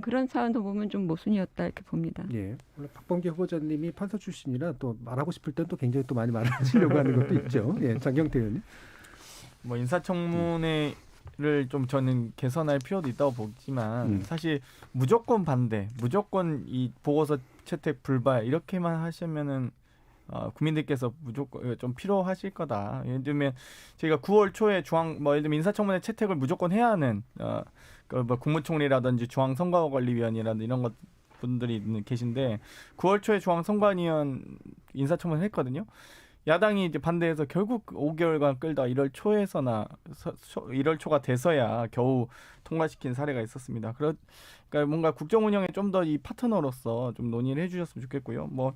그런 사안도 보면 좀 모순이었다 이렇게 봅니다. 예. 원래 박범계 후보자님이 판사 출신이라 또 말하고 싶을 땐 또 굉장히 또 많이 말하시려고 하는 것도 있죠. 예. 장경태 의원님. 뭐 인사청문회를 좀 저는 개선할 필요도 있다고 보지만 사실 무조건 반대, 무조건 이 보고서 채택 불발 이렇게만 하시면은 국민들께서 무조건 좀 필요하실 거다. 예를 들면 저희가 9월 초에 예를 들면 인사청문회 채택을 무조건 해야 하는 뭐 국무총리라든지 중앙선거관리위원이라든지 이런 것 분들이 계신데 9월 초에 중앙선관위원 인사청문회 했거든요. 야당이 이제 반대해서 결국 5개월간 끌다 1월 초가 돼서야 겨우 통과시킨 사례가 있었습니다. 그러니까 뭔가 국정 운영에 좀 더 이 파트너로서 좀 논의를 해주셨으면 좋겠고요. 뭐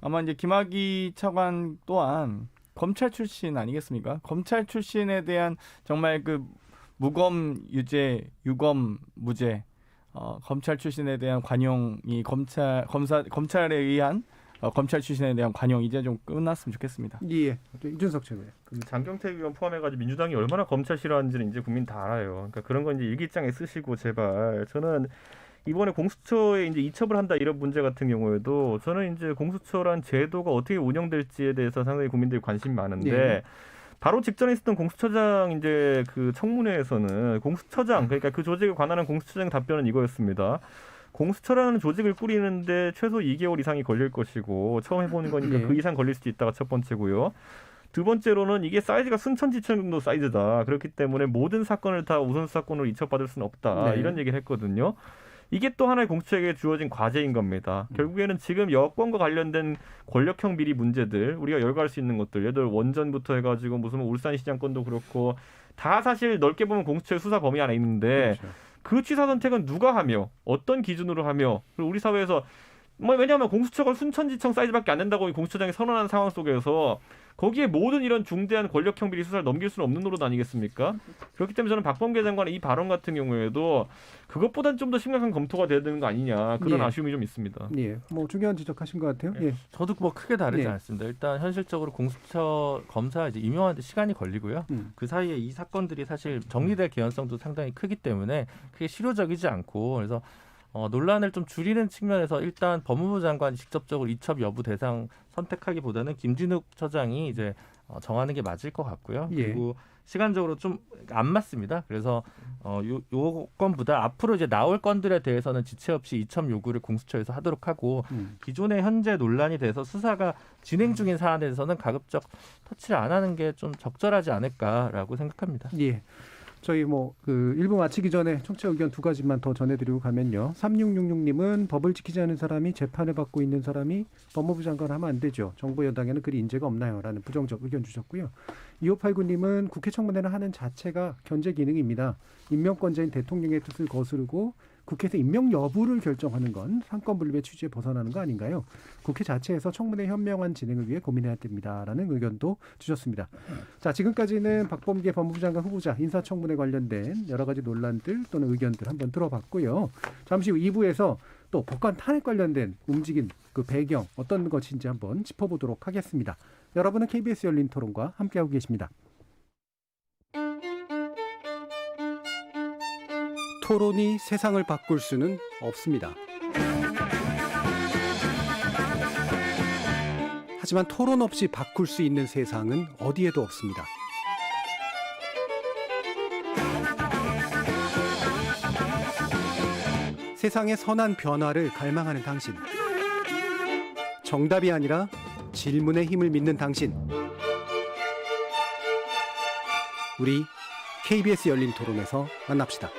아마 이제 김학의 차관 또한 검찰 출신 아니겠습니까? 검찰 출신에 대한 정말 그 무검 유죄, 유검 무죄, 검찰 출신에 대한 관용이 검찰에 의한 검찰 출신에 대한 관용 이제 좀 끝났으면 좋겠습니다. 예. 이준석 최고요. 장경태 의원 포함해가지고 민주당이 얼마나 검찰 싫어하는지는 이제 국민 다 알아요. 그러니까 그런 건 이제 일기장에 쓰시고 제발. 저는 이번에 공수처에 이제 이첩을 한다 이런 문제 같은 경우에도 저는 이제 공수처란 제도가 어떻게 운영될지에 대해서 상당히 국민들이 관심이 많은데. 예. 바로 직전에 있었던 공수처장 이제 그 청문회에서는 공수처장 그러니까 그 조직에 관한 공수처장 답변은 이거였습니다. 공수처라는 조직을 꾸리는데 최소 2개월 이상이 걸릴 것이고 처음 해보는 거니까 그 이상 걸릴 수도 있다가 첫 번째고요. 두 번째로는 이게 사이즈가 순천지천 정도 사이즈다. 그렇기 때문에 모든 사건을 다 우선수사권으로 이첩받을 수는 없다. 네. 이런 얘기를 했거든요. 이게 또 하나의 공수처에게 주어진 과제인 겁니다. 결국에는 지금 여권과 관련된 권력형 비리 문제들 우리가 열거할 수 있는 것들 예를 들어 원전부터 해가지고 무슨 울산시장 건도 그렇고 다 사실 넓게 보면 공수처의 수사 범위 안에 있는데 그렇죠. 그 취사 선택은 누가 하며 어떤 기준으로 하며 그리고 우리 사회에서 왜냐하면 공수처가 순천지청 사이즈밖에 안 된다고 공수처장이 선언한 상황 속에서 거기에 모든 이런 중대한 권력형 비리 수사를 넘길 수는 없는 노릇 아니겠습니까? 그렇기 때문에 저는 박범계 장관의 이 발언 같은 경우에도 그것보다는 좀 더 심각한 검토가 돼야 되는 거 아니냐 그런 아쉬움이 좀 있습니다. 예, 뭐 중요한 지적하신 것 같아요. 예. 저도 뭐 크게 다르지 않습니다. 일단 현실적으로 공수처 검사 이제 임명하는데 시간이 걸리고요. 그 사이에 이 사건들이 사실 정리될 개연성도 상당히 크기 때문에 그게 실효적이지 않고 그래서 논란을 좀 줄이는 측면에서 일단 법무부 장관이 직접적으로 이첩 여부 대상 선택하기보다는 김진욱 처장이 이제 정하는 게 맞을 것 같고요. 예. 그리고 시간적으로 좀 안 맞습니다. 그래서 요 건보다 앞으로 이제 나올 건들에 대해서는 지체 없이 이첩 요구를 공수처에서 하도록 하고 기존에 현재 논란이 돼서 수사가 진행 중인 사안에 대해서는 가급적 터치를 안 하는 게 좀 적절하지 않을까라고 생각합니다. 예. 저희 그 1부 마치기 전에 청취자 의견 2가지만 더 전해드리고 가면요. 3666님은 법을 지키지 않은 사람이 재판을 받고 있는 사람이 법무부 장관 하면 안 되죠. 정부 여당에는 그리 인재가 없나요? 라는 부정적 의견 주셨고요. 2589님은 국회 청문회를 하는 자체가 견제 기능입니다. 임명권자인 대통령의 뜻을 거스르고 국회에서 임명 여부를 결정하는 건 상권분립의 취지에 벗어나는 거 아닌가요? 국회 자체에서 청문회 현명한 진행을 위해 고민해야 됩니다라는 의견도 주셨습니다. 자, 지금까지는 박범계 법무부 장관 후보자 인사청문회 관련된 여러 가지 논란들 또는 의견들 한번 들어봤고요. 잠시 후 2부에서 또 법관 탄핵 관련된 움직임, 그 배경 어떤 것인지 한번 짚어보도록 하겠습니다. 여러분은 KBS 열린 토론과 함께하고 계십니다. 토론이 세상을 바꿀 수는 없습니다. 하지만 토론 없이 바꿀 수 있는 세상은 어디에도 없습니다. 세상의 선한 변화를 갈망하는 당신. 정답이 아니라 질문의 힘을 믿는 당신. 우리 KBS 열린 토론에서 만납시다.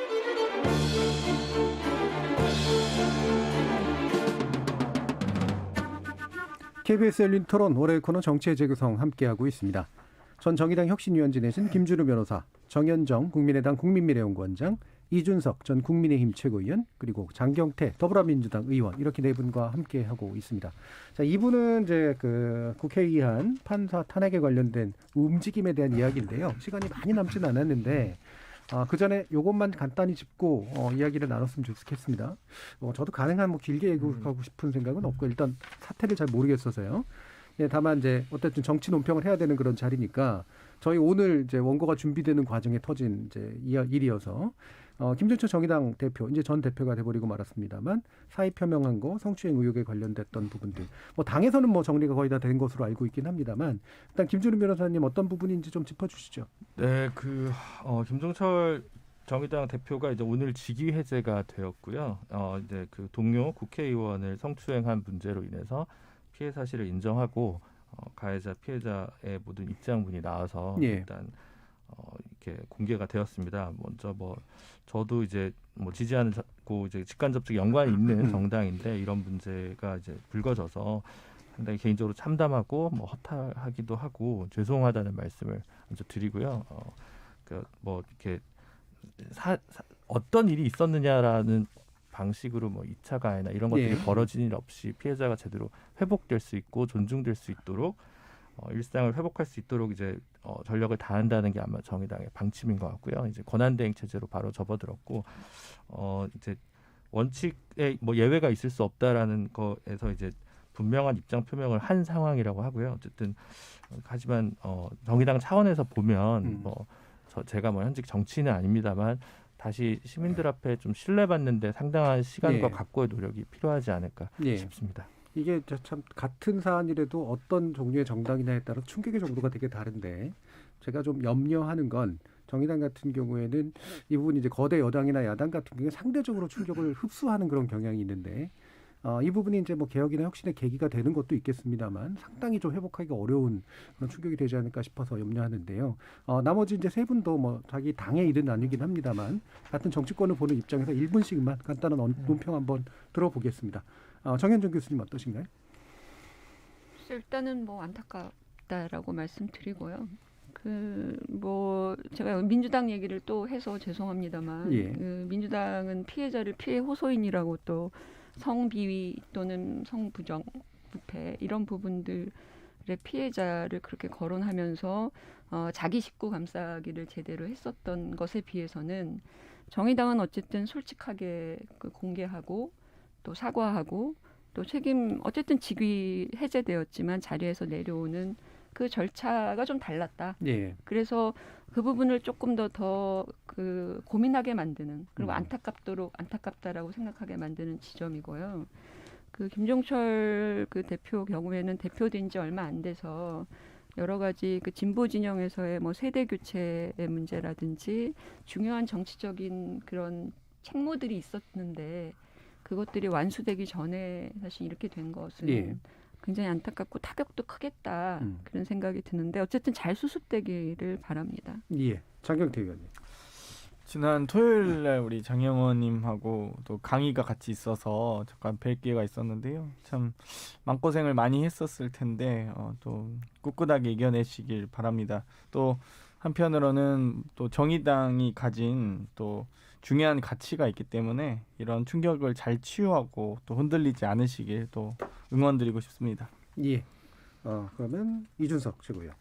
KBS 열린 토론 월요일 코너 정치의 재구성 함께하고 있습니다. 전 정의당 혁신위원 지내신 김준우 변호사, 정현정 국민의당 국민미래연구원장, 이준석 전 국민의힘 최고위원, 그리고 장경태 더불어민주당 의원 이렇게 네 분과 함께하고 있습니다. 자, 이분은 이제 그 국회의한 판사 탄핵에 관련된 움직임에 대한 이야기인데요. 시간이 많이 남지는 않았는데 그 전에 요것만 간단히 짚고 이야기를 나눴으면 좋겠습니다. 저도 가능한 길게 얘기하고 싶은 생각은 없고 일단 사태를 잘 모르겠어서요. 예, 다만 이제 어쨌든 정치 논평을 해야 되는 그런 자리니까 저희 오늘 이제 원고가 준비되는 과정에 터진 이제 일이어서 김준철 정의당 대표 이제 전 대표가 돼버리고 말았습니다만 사의 표명한 거 성추행 의혹에 관련됐던 부분들 당에서는 정리가 거의 다 된 것으로 알고 있긴 합니다만 일단 김준우 변호사님 어떤 부분인지 좀 짚어주시죠. 네, 김종철 정의당 대표가 이제 오늘 직위 해제가 되었고요. 이제 그 동료 국회의원을 성추행한 문제로 인해서 피해 사실을 인정하고 가해자 피해자의 모든 입장문이 나와서 예. 일단 이렇게 공개가 되었습니다. 먼저 저도 이제 지지하고 이제 직간접적 연관이 있는 정당인데 이런 문제가 이제 불거져서 상당히 개인적으로 참담하고 허탈하기도 하고 죄송하다는 말씀을 먼저 드리고요. 이렇게 어떤 일이 있었느냐라는 방식으로 2차 가해나 이런 것들이 예. 벌어진 일 없이 피해자가 제대로 회복될 수 있고 존중될 수 있도록 일상을 회복할 수 있도록 이제 전력을 다한다는 게 아마 정의당의 방침인 것 같고요. 이제 권한대행 체제로 바로 접어들었고 이제 원칙에 예외가 있을 수 없다라는 거에서 이제 분명한 입장 표명을 한 상황이라고 하고요. 어쨌든 하지만 정의당 차원에서 보면 제가 현직 정치인은 아닙니다만 다시 시민들 앞에 좀 신뢰받는데 상당한 시간과 예. 각고의 노력이 필요하지 않을까 예. 싶습니다. 이게 참 같은 사안이라도 어떤 종류의 정당이냐에 따라 충격의 정도가 되게 다른데 제가 좀 염려하는 건 정의당 같은 경우에는 이 부분이 이제 거대 여당이나 야당 같은 경우에 상대적으로 충격을 흡수하는 그런 경향이 있는데 이 부분이 이제 개혁이나 혁신의 계기가 되는 것도 있겠습니다만 상당히 좀 회복하기가 어려운 그런 충격이 되지 않을까 싶어서 염려하는데요. 나머지 이제 세 분도 자기 당의 일은 아니긴 합니다만 같은 정치권을 보는 입장에서 1분씩만 간단한 논평 한번 들어보겠습니다. 정현정 교수님 어떠신가요? 일단은 안타깝다라고 말씀드리고요. 제가 민주당 얘기를 또 해서 죄송합니다만 예. 민주당은 피해자를 피해 호소인이라고 또 성비위 또는 성부정 부패 이런 부분들의 피해자를 그렇게 거론하면서 자기 식구 감싸기를 제대로 했었던 것에 비해서는 정의당은 어쨌든 솔직하게 공개하고 또 사과하고 또 책임 어쨌든 직위 해제되었지만 자리에서 내려오는 그 절차가 좀 달랐다. 예. 그래서 그 부분을 조금 더 그 고민하게 만드는 그리고 안타깝다라고 생각하게 만드는 지점이고요. 그 김종철 그 대표 경우에는 대표된 지 얼마 안 돼서 여러 가지 그 진보 진영에서의 뭐 세대 교체의 문제라든지 중요한 정치적인 그런 책무들이 있었는데 그것들이 완수되기 전에 사실 이렇게 된 것은 예. 굉장히 안타깝고 타격도 크겠다 그런 생각이 드는데 어쨌든 잘 수습되기를 바랍니다. 예. 장경태 의원님. 지난 토요일 날 우리 장영원님하고 또 강의가 같이 있어서 잠깐 뵐 기회가 있었는데요. 참 마음고생을 많이 했었을 텐데 또 꿋꿋하게 이겨내시길 바랍니다. 또 한편으로는 또 정의당이 가진 또 중요한 가치가 있기 때문에 이런 충격을 잘 치유하고 또 흔들리지 않으시길 또 응원드리고 싶습니다. 예. 그러면 이준석 최고요.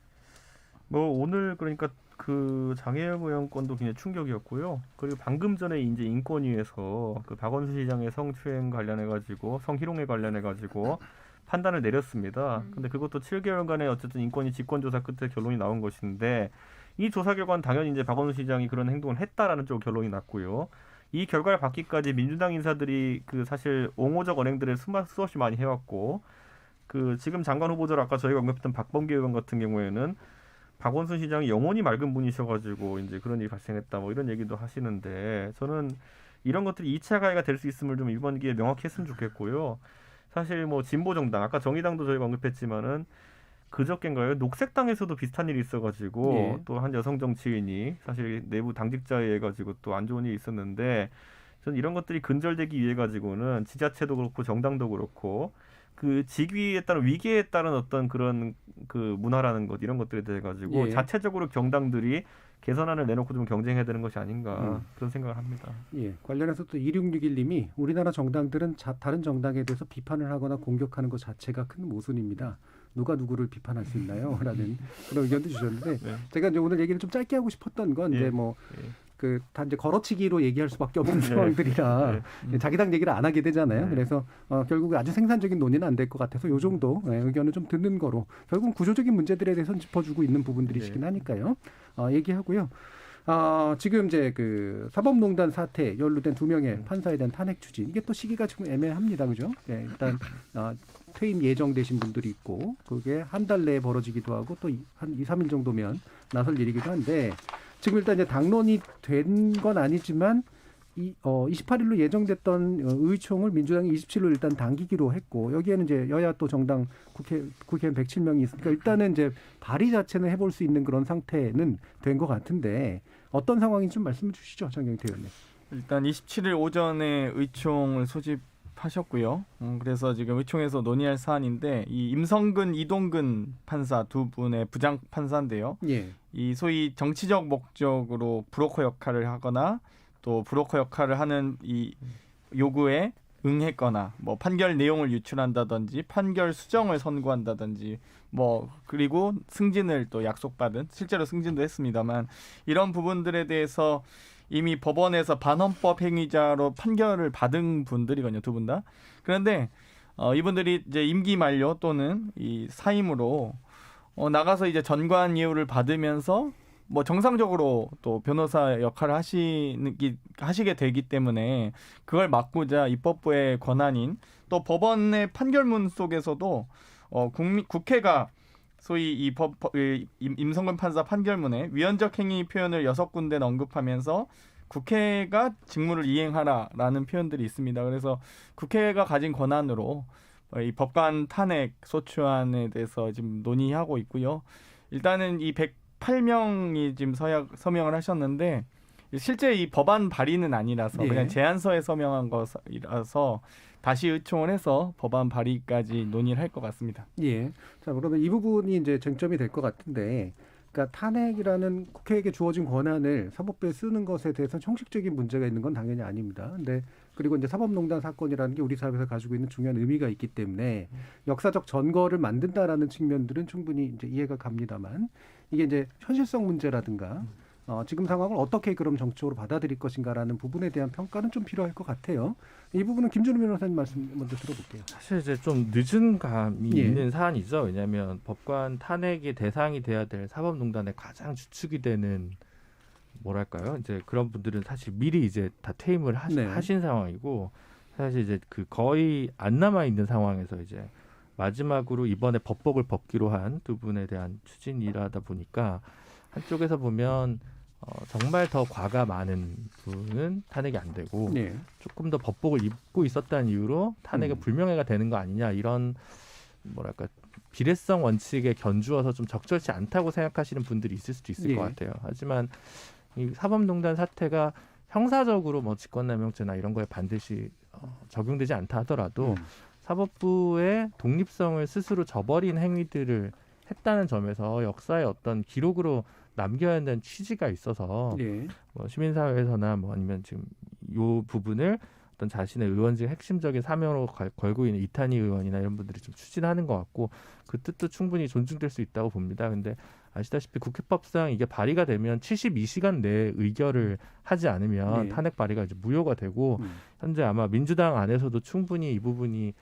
뭐 오늘 그러니까 그 장혜영 의원 건도 굉장히 충격이었고요. 그리고 방금 전에 이제 인권위에서 그 박원순 시장의 성추행 관련해 가지고 성희롱에 관련해 가지고 판단을 내렸습니다. 근데 그것도 7개월간의 어쨌든 인권위 직권조사 끝에 결론이 나온 것인데 이 조사 결과는 당연히 이제 박원순 시장이 그런 행동을 했다라는 쪽 결론이 났고요. 이 결과를 받기까지 민주당 인사들이 그 사실 옹호적 언행들을 수없이 많이 해왔고 그 지금 장관 후보자로 아까 저희가 언급했던 박범계 의원 같은 경우에는 박원순 시장이 영혼이 맑은 분이셔가지고 이제 그런 일이 발생했다 뭐 이런 얘기도 하시는데 저는 이런 것들이 2차 가해가 될 수 있음을 좀 이번 기회에 명확히 했으면 좋겠고요. 사실 뭐 진보 정당 아까 정의당도 저희가 언급했지만은 그저께인가요? 녹색당에서도 비슷한 일이 있어가지고 예. 또 한 여성 정치인이 사실 내부 당직자에 의해 가지고 또 안 좋은 일이 있었는데 저는 이런 것들이 근절되기 위해 가지고는 지자체도 그렇고 정당도 그렇고 그 직위에 따른 위기에 따른 어떤 그런 그 문화라는 것 이런 것들에 대해 가지고 예. 자체적으로 정당들이 개선안을 내놓고 좀 경쟁해야 되는 것이 아닌가 그런 생각을 합니다. 예. 관련해서 또 2661님이 우리나라 정당들은 다른 정당에 대해서 비판을 하거나 공격하는 것 자체가 큰 모순입니다. 누가 누구를 비판할 수 있나요? 라는 그런 의견도 주셨는데 네. 제가 이제 오늘 얘기를 좀 짧게 하고 싶었던 건 이제 뭐 그 단지 걸어치기로 얘기할 수밖에 없는 상황들이라 자기 당 얘기를 안 하게 되잖아요. 그래서 결국 아주 생산적인 논의는 안 될 것 같아서 요 정도 의견을 좀 듣는 거로 결국은 구조적인 문제들에 대해서는 짚어주고 있는 부분들이시긴 하니까요. 얘기하고요. 지금 이제 그 사법농단 사태 연루된 2명의 판사에 대한 탄핵 추진 이게 또 시기가 좀 애매합니다, 그죠? 네, 일단 퇴임 예정되신 분들이 있고 그게 한 달 내에 벌어지기도 하고 또 한 2, 3일 정도면 나설 일이기도 한데 지금 일단 이제 당론이 된 건 아니지만 28일로 예정됐던 의총을 민주당이 27일로 일단 당기기로 했고 여기에는 이제 여야 또 정당 국회의원 107명이 있으니까 일단은 이제 발의 자체는 해볼 수 있는 그런 상태는 된 것 같은데 어떤 상황인지 좀 말씀해 주시죠, 장경태 의원님. 일단 27일 오전에 의총을 소집하셨고요. 그래서 지금 의총에서 논의할 사안인데 이 임성근, 이동근 판사 두 분의 부장 판사인데요. 예. 이 소위 정치적 목적으로 브로커 역할을 하거나 또 브로커 역할을 하는 이 요구에 응했거나 뭐 판결 내용을 유출한다든지 판결 수정을 선고한다든지 뭐 그리고 승진을 또 약속받은 실제로 승진도 했습니다만 이런 부분들에 대해서 이미 법원에서 반헌법 행위자로 판결을 받은 분들이거든요, 두 분 다. 그런데 이분들이 이제 임기 만료 또는 이 사임으로 나가서 이제 전관 예우를 받으면서 뭐 정상적으로 또 변호사 역할을 하시게 되기 때문에 그걸 막고자 입법부의 권한인 또 법원의 판결문 속에서도 국회가 소위 이 임성근 판사 판결문에 위헌적 행위 표현을 6군데 언급하면서 국회가 직무를 이행하라라는 표현들이 있습니다. 그래서 국회가 가진 권한으로 이 법관 탄핵 소추안에 대해서 지금 논의하고 있고요. 일단은 이 108명이 지금 서명을 하셨는데 실제 이 법안 발의는 아니라서 그냥 제안서에 서명한 것이라서 다시 의총을 해서 법안 발의까지 논의를 할 것 같습니다. 예. 자, 그러면 이 부분이 이제 쟁점이 될 것 같은데, 그러니까 탄핵이라는 국회에게 주어진 권한을 사법부에 쓰는 것에 대해서는 형식적인 문제가 있는 건 당연히 아닙니다. 근데 그리고 이제 사법농단 사건이라는 게 우리 사회에서 가지고 있는 중요한 의미가 있기 때문에 역사적 전거를 만든다라는 측면들은 충분히 이제 이해가 갑니다만 이게 이제 현실성 문제라든가 지금 상황을 어떻게 그럼 정치적으로 받아들일 것인가라는 부분에 대한 평가는 좀 필요할 것 같아요. 이 부분은 김준우 변호사님 말씀 먼저 들어볼게요. 사실 이제 좀 늦은 감이 예. 있는 사안이죠. 왜냐하면 법관 탄핵의 대상이 돼야 될 사법농단의 가장 주축이 되는 뭐랄까요? 이제 그런 분들은 사실 미리 이제 다 퇴임을 하신 상황이고 사실 이제 그 거의 안 남아 있는 상황에서 이제 마지막으로 이번에 법복을 벗기로 한 두 분에 대한 추진이라다 보니까 한쪽에서 보면 정말 더 과가 많은 분은 탄핵이 안 되고 네. 조금 더 법복을 입고 있었다는 이유로 탄핵의 불명예가 되는 거 아니냐 이런 뭐랄까 비례성 원칙에 견주어서 좀 적절치 않다고 생각하시는 분들이 있을 수도 있을 것 같아요. 하지만 이 사법농단 사태가 형사적으로 뭐 직권남용죄나 이런 거에 반드시 적용되지 않다 하더라도 사법부의 독립성을 스스로 저버린 행위들을 했다는 점에서 역사의 어떤 기록으로 남겨야 한다는 취지가 있어서 뭐 시민사회에서나 뭐 아니면 지금 이 부분을 어떤 자신의 의원직 핵심적인 사명으로 걸고 있는 이탄희 의원이나 이런 분들이 좀 추진하는 것 같고 그 뜻도 충분히 존중될 수 있다고 봅니다. 근데 아시다시피 국회법상 이게 발의가 되면 72시간 내에 의결을 하지 않으면 탄핵 발의가 이제 무효가 되고 현재 아마 민주당 안에서도 충분히 이 부분이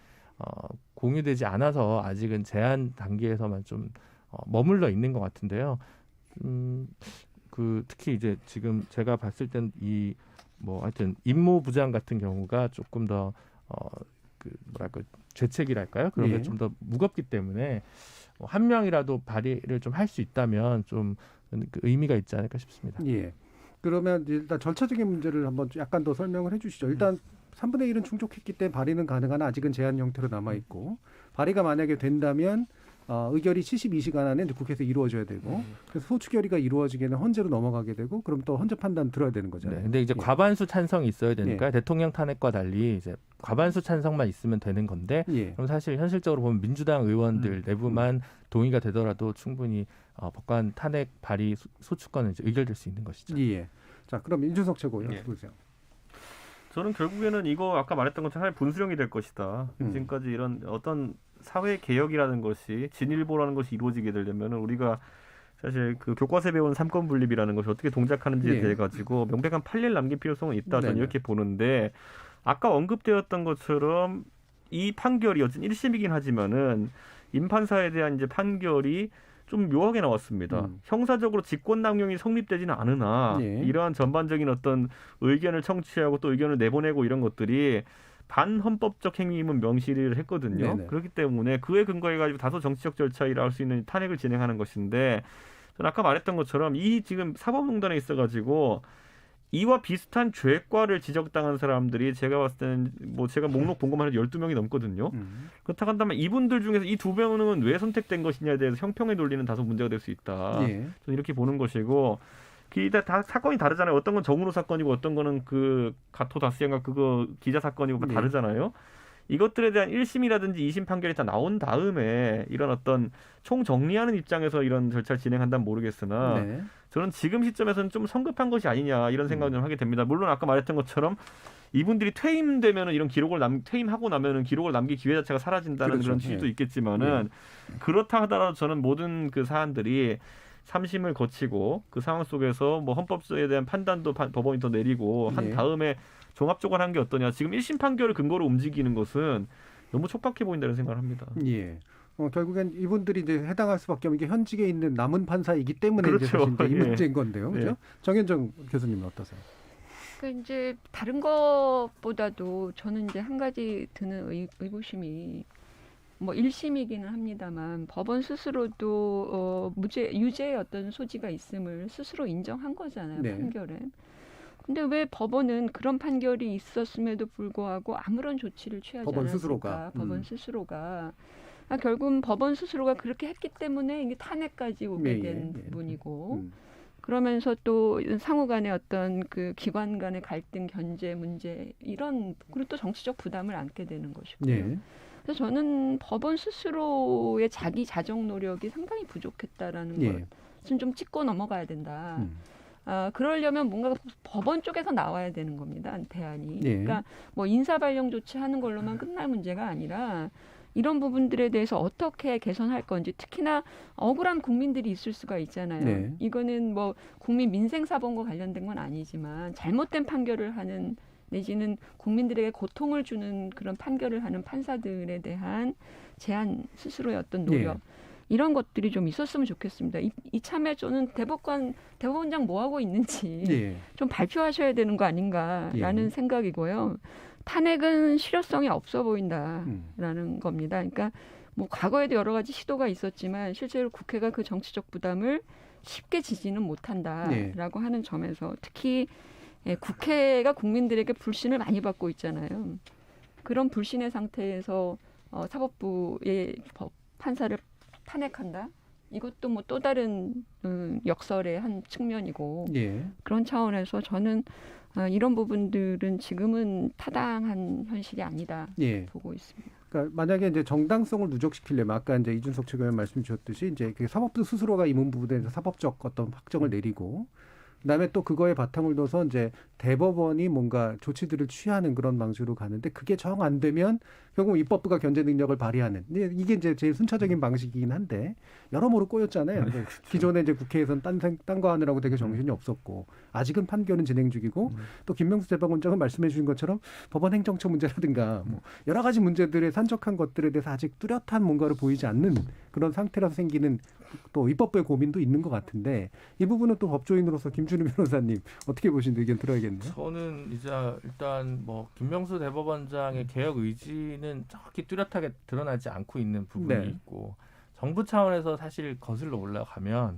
공유되지 않아서 아직은 제한 단계에서만 좀 머물러 있는 것 같은데요. 그 특히 이제 지금 제가 봤을 땐 이 뭐 하여튼 임모 부장 같은 경우가 조금 더 그 뭐랄까 죄책이랄까요? 그런 게 좀 더 무겁기 때문에 한 명이라도 발의를 좀 할 수 있다면 좀 그 의미가 있지 않을까 싶습니다. 예. 그러면 일단 절차적인 문제를 한번 약간 더 설명을 해주시죠. 일단 3분의 1은 충족했기 때문에 발의는 가능하나 아직은 제한 형태로 남아 있고 발의가 만약에 된다면 의결이 72시간 안에 국회에서 이루어져야 되고 그래서 소추결의가 이루어지게는 헌재로 넘어가게 되고 그럼 또 헌재 판단 들어야 되는 거잖아요. 네, 근데 이제 과반수 찬성이 있어야 되니까 대통령 탄핵과 달리 이제 과반수 찬성만 있으면 되는 건데 그럼 사실 현실적으로 보면 민주당 의원들 내부만 동의가 되더라도 충분히 법관 탄핵 발의 소추권은 이제 의결될 수 있는 것이죠. 예. 자, 그럼 이준석 최고위원 보세요. 저는 결국에는 이거 아까 말했던 것처럼 하나의 분수령이 될 것이다. 지금까지 이런 어떤 사회 개혁이라는 것이 진일보라는 것이 이루어지게 되려면 우리가 사실 그 교과서에 배운 삼권 분립이라는 것이 어떻게 동작하는지에 대해 가지고 명백한 판례를 남길 필요성은 있다. 저는 이렇게 보는데 아까 언급되었던 것처럼 이 판결이 어쨌든 1심이긴 하지만은 임 판사에 대한 이제 판결이 좀 묘하게 나왔습니다. 형사적으로 직권남용이 성립되지는 않으나 이러한 전반적인 어떤 의견을 청취하고 또 의견을 내보내고 이런 것들이 반헌법적 행위임은 명시를 했거든요. 그렇기 때문에 그에 근거해 가지고 다소 정치적 절차이라 할 수 있는 탄핵을 진행하는 것인데 저는 아까 말했던 것처럼 이 지금 사법농단에 있어 가지고 이와 비슷한 죄과를 지적당한 사람들이 제가 봤을 때는 뭐 제가 목록 본 것만 해도 12명이 넘거든요. 그렇다고 한다면 이분들 중에서 이 2명은 왜 선택된 것이냐에 대해서 형평의 논리는 다소 문제가 될 수 있다. 저는 이렇게 보는 것이고 다 사건이 다르잖아요. 어떤 건 정은호 사건이고 어떤 거는 그 가토 다스양가 그거 기자 사건이고 다르잖아요. 이것들에 대한 1심이라든지 2심 판결이 다 나온 다음에 이런 어떤 총정리하는 입장에서 이런 절차를 진행한다면 모르겠으나 저는 지금 시점에서는 좀 성급한 것이 아니냐 이런 생각을 좀 하게 됩니다. 물론 아까 말했던 것처럼 이분들이 퇴임되면은 이런 기록을 퇴임하고 나면은 기록을 남길 기회 자체가 사라진다는 그런 취지도 있겠지만은 그렇다 하더라도 저는 모든 그 사안들이 3심을 거치고 그 상황 속에서 뭐 헌법에 대한 판단도 법원이 더 내리고 한 다음에 종합적으로 하는 게 어떠냐. 지금 1심 판결을 근거로 움직이는 것은 너무 촉박해 보인다는 생각을 합니다. 예. 결국엔 이분들이 이제 해당할 수밖에 없는 게 현직에 있는 남은 판사이기 때문에 이제 사실 이제 이 문제인 건데요. 그렇죠? 정현정 교수님은 어떠세요? 그러니까 이제 다른 것보다도 저는 이제 한 가지 드는 의구심이 뭐 1심이기는 합니다만 법원 스스로도 유죄의 어떤 소지가 있음을 스스로 인정한 거잖아요. 판결에. 근데 왜 법원은 그런 판결이 있었음에도 불구하고 아무런 조치를 취하지 않았을까? 법원 스스로가. 결국은 법원 스스로가 그렇게 했기 때문에 이게 탄핵까지 오게 된 부분이고 그러면서 또 상호 간의 어떤 그 기관 간의 갈등, 견제 문제 이런 그리고 또 정치적 부담을 안게 되는 것이고요. 그래서 저는 법원 스스로의 자기 자정 노력이 상당히 부족했다라는 것은 좀 짚고 넘어가야 된다. 그러려면 뭔가 법원 쪽에서 나와야 되는 겁니다. 대안이. 그러니까 뭐 인사 발령 조치하는 걸로만 끝날 문제가 아니라 이런 부분들에 대해서 어떻게 개선할 건지 특히나 억울한 국민들이 있을 수가 있잖아요. 네. 이거는 뭐 국민 민생사범과 관련된 건 아니지만 잘못된 판결을 하는 내지는 국민들에게 고통을 주는 그런 판결을 하는 판사들에 대한 제한 스스로의 어떤 노력 이런 것들이 좀 있었으면 좋겠습니다. 이참에 저는 대법원장 뭐 하고 있는지 좀 발표하셔야 되는 거 아닌가라는 생각이고요. 탄핵은 실효성이 없어 보인다라는 겁니다. 그러니까 뭐 과거에도 여러 가지 시도가 있었지만 실제로 국회가 그 정치적 부담을 쉽게 지지는 못한다라고 하는 점에서 특히 국회가 국민들에게 불신을 많이 받고 있잖아요. 그런 불신의 상태에서 사법부의 판사를 탄핵한다? 이것도 뭐 또 다른 역설의 한 측면이고 그런 차원에서 저는 이런 부분들은 지금은 타당한 현실이 아니다 보고 있습니다. 그러니까 만약에 이제 정당성을 누적시키려면 아까 이제 이준석 최고위원 말씀 주셨듯이 이제 그 사법부 스스로가 이 부분에 대해서 사법적 어떤 확정을 내리고 그다음에 또 그거에 바탕을 둬서 이제 대법원이 뭔가 조치들을 취하는 그런 방식으로 가는데 그게 정 안 되면 결국 입법부가 견제 능력을 발휘하는 이게 이제 제일 순차적인 방식이긴 한데 여러모로 꼬였잖아요. 기존에 이제 국회에서는 딴 거 하느라고 되게 정신이 없었고 아직은 판결은 진행 중이고 또 김명수 대법원장은 말씀해 주신 것처럼 법원 행정처 문제라든가 뭐 여러 가지 문제들의 산적한 것들에 대해서 아직 뚜렷한 뭔가를 보이지 않는 그런 상태라서 생기는 또 입법부의 고민도 있는 것 같은데 이 부분은 또 법조인으로서 김준우 변호사님 어떻게 보시는지 의견 들어야겠네요. 저는 이제 일단 뭐 김명수 대법원장의 개혁 의지는 정확히 뚜렷하게 드러나지 않고 있는 부분이 있고 정부 차원에서 사실 거슬러 올라가면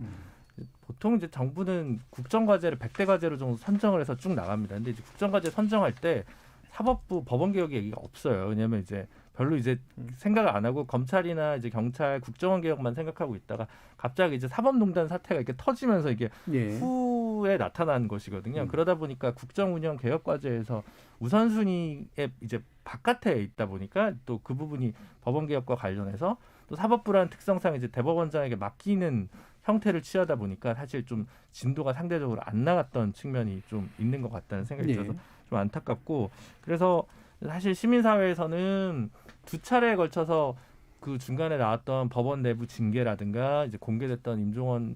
보통 이제 정부는 국정과제를 100대 과제로 정도 선정을 해서 쭉 나갑니다. 근데 이제 국정과제 선정할 때 사법부 법원 개혁 얘기가 없어요. 왜냐하면 이제 별로 이제 생각을 안 하고 검찰이나 이제 경찰 국정원 개혁만 생각하고 있다가 갑자기 이제 사법농단 사태가 이렇게 터지면서 이게 후에 나타난 것이거든요. 그러다 보니까 국정운영 개혁 과제에서 우선순위에 이제 바깥에 있다 보니까 또 그 부분이 법원 개혁과 관련해서 또 사법부라는 특성상 이제 대법원장에게 맡기는 형태를 취하다 보니까 사실 좀 진도가 상대적으로 안 나갔던 측면이 좀 있는 것 같다는 생각이 들어서 좀 안타깝고 그래서 사실 시민사회에서는 두 차례에 걸쳐서 그 중간에 나왔던 법원 내부 징계라든가 이제 공개됐던 임종원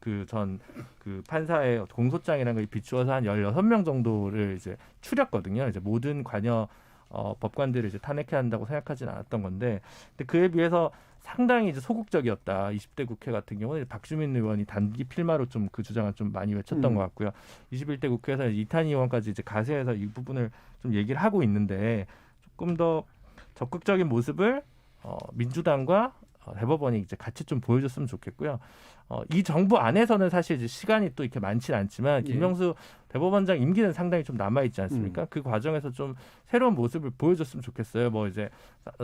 그 전 그 판사의 공소장이라는 걸 비추어서 한 16명 정도를 이제 추렸거든요. 이제 모든 관여 법관들을 이제 탄핵해야 한다고 생각하진 않았던 건데, 근데 그에 비해서 상당히 이제 소극적이었다. 20대 국회 같은 경우는 박주민 의원이 단기 필마로 좀 그 주장을 좀 많이 외쳤던 것 같고요. 21대 국회에서 이탄희 의원까지 이제 가세해서 이 부분을 좀 얘기를 하고 있는데 조금 더 적극적인 모습을 민주당과 대법원이 이제 같이 좀 보여줬으면 좋겠고요. 이 정부 안에서는 사실 이제 시간이 또 이렇게 많지는 않지만 김명수 대법원장 임기는 상당히 좀 남아 있지 않습니까? 그 과정에서 좀 새로운 모습을 보여줬으면 좋겠어요. 뭐 이제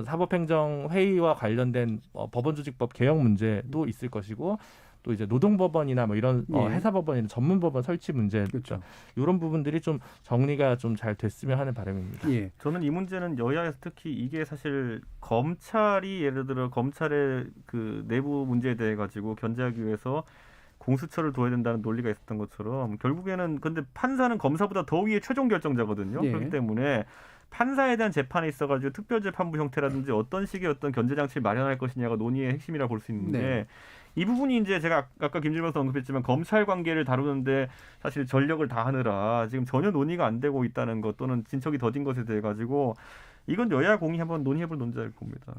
사법행정회의와 관련된 법원조직법 개혁 문제도 있을 것이고. 또 이제 노동법원이나 뭐 이런 해사법원이나 전문법원 설치 문제 그렇죠. 이런 부분들이 좀 정리가 좀 잘 됐으면 하는 바람입니다. 저는 이 문제는 여야에서 특히 이게 사실 검찰이 예를 들어 검찰의 그 내부 문제에 대해 가지고 견제하기 위해서 공수처를 둬야 된다는 논리가 있었던 것처럼 결국에는 근데 판사는 검사보다 더 위에 최종 결정자거든요. 그렇기 때문에 판사에 대한 재판에 있어가지고 특별재판부 형태라든지 어떤 식의 어떤 견제 장치를 마련할 것이냐가 논의의 핵심이라고 볼 수 있는데. 이 부분이 이제 제가 아까 김준우 변호사 언급했지만 검찰 관계를 다루는데 사실 전력을 다하느라 지금 전혀 논의가 안 되고 있다는 것 또는 진척이 더딘 것에 대해 가지고 이건 여야 공히 한번 논의해볼 논제일 겁니다.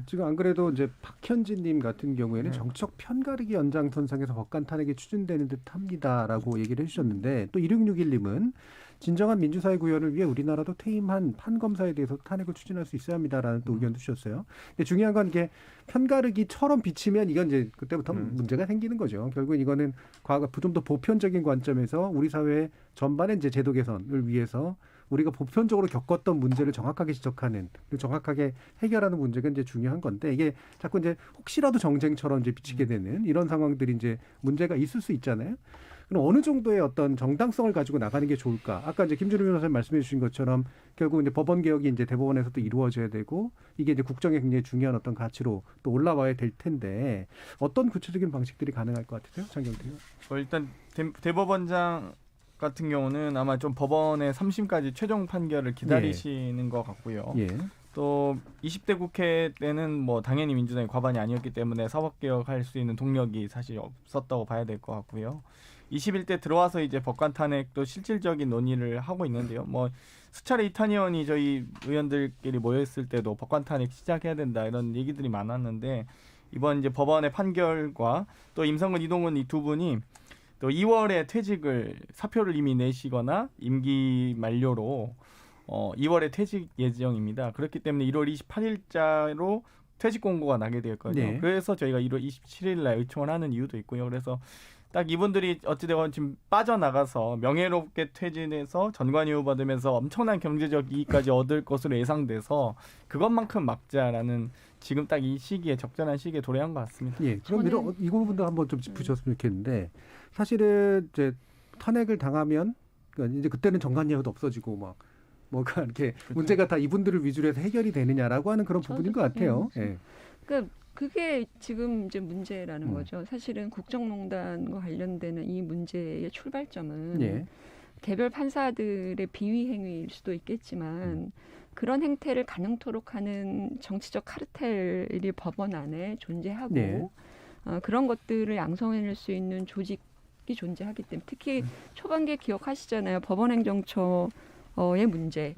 지금 안 그래도 이제 박현진님 같은 경우에는 정책 편가르기 연장선상에서 법관 탄핵이 추진되는 듯합니다라고 얘기를 해주셨는데 또 2661님은 진정한 민주사회 구현을 위해 우리나라도 퇴임한 판검사에 대해서 탄핵을 추진할 수 있어야 합니다라는 또 의견도 주셨어요. 근데 중요한 건 이게 편가르기처럼 비치면 이건 이제 그때부터 문제가 생기는 거죠. 결국은 이거는 과거 좀 더 보편적인 관점에서 우리 사회 전반의 이제 제도 개선을 위해서 우리가 보편적으로 겪었던 문제를 정확하게 지적하는 그리고 정확하게 해결하는 문제가 이제 중요한 건데 이게 자꾸 이제 혹시라도 정쟁처럼 이제 비치게 되는 이런 상황들이 이제 문제가 있을 수 있잖아요. 그럼 어느 정도의 어떤 정당성을 가지고 나가는 게 좋을까? 아까 이제 김준우 변호사님 말씀해 주신 것처럼 결국 이제 법원 개혁이 이제 대법원에서도 이루어져야 되고 이게 이제 국정에 굉장히 중요한 어떤 가치로 또 올라와야 될 텐데 어떤 구체적인 방식들이 가능할 것 같으세요? 장경태 의원. 일단 대법원장 같은 경우는 아마 좀 법원의 3심까지 최종 판결을 기다리시는 것 같고요. 또 20대 국회 때는 뭐 당연히 민주당이 과반이 아니었기 때문에 사법개혁할 수 있는 동력이 사실 없었다고 봐야 될 것 같고요. 21대 들어와서 이제 법관 탄핵도 실질적인 논의를 하고 있는데요. 뭐 수차례 이탄 의원이 저희 의원들끼리 모였을 때도 법관 탄핵 시작해야 된다 이런 얘기들이 많았는데 이번 이제 법원의 판결과 또 임성근, 이동훈 이 두 분이 또 2월에 퇴직을 사표를 이미 내시거나 임기 만료로 2월에 퇴직 예정입니다. 그렇기 때문에 1월 28일자로 퇴직 공고가 나게 되었거든요. 네. 그래서 저희가 1월 27일 날 의총을 하는 이유도 있고요. 그래서 딱 이분들이 어찌되건 지금 빠져나가서 명예롭게 퇴진해서 전관이후 받으면서 엄청난 경제적 이익까지 얻을 것으로 예상돼서 그것만큼 막자라는 지금 딱 이 시기에 적절한 시기에 도래한 것 같습니다. 예. 그럼 이 부분도 한번 좀 짚으셨으면 좋겠는데 사실은 이제 탄핵을 당하면 그러니까 이제 그때는 정관예우도 없어지고 막 뭐가 이렇게 그렇죠. 문제가 다 이분들을 위주로 해서 해결이 되느냐라고 하는 그런 부분인 것 같아요. 예. 그러니까 그게 지금 이제 문제라는 음. 거죠. 사실은 국정농단과 관련되는 이 문제의 출발점은 예. 개별 판사들의 비위 행위일 수도 있겠지만 그런 행태를 가능토록 하는 정치적 카르텔이 법원 안에 존재하고 네. 그런 것들을 양성해낼 수 있는 조직이 존재하기 때문에 특히 초반기에 기억하시잖아요. 법원행정처의 문제.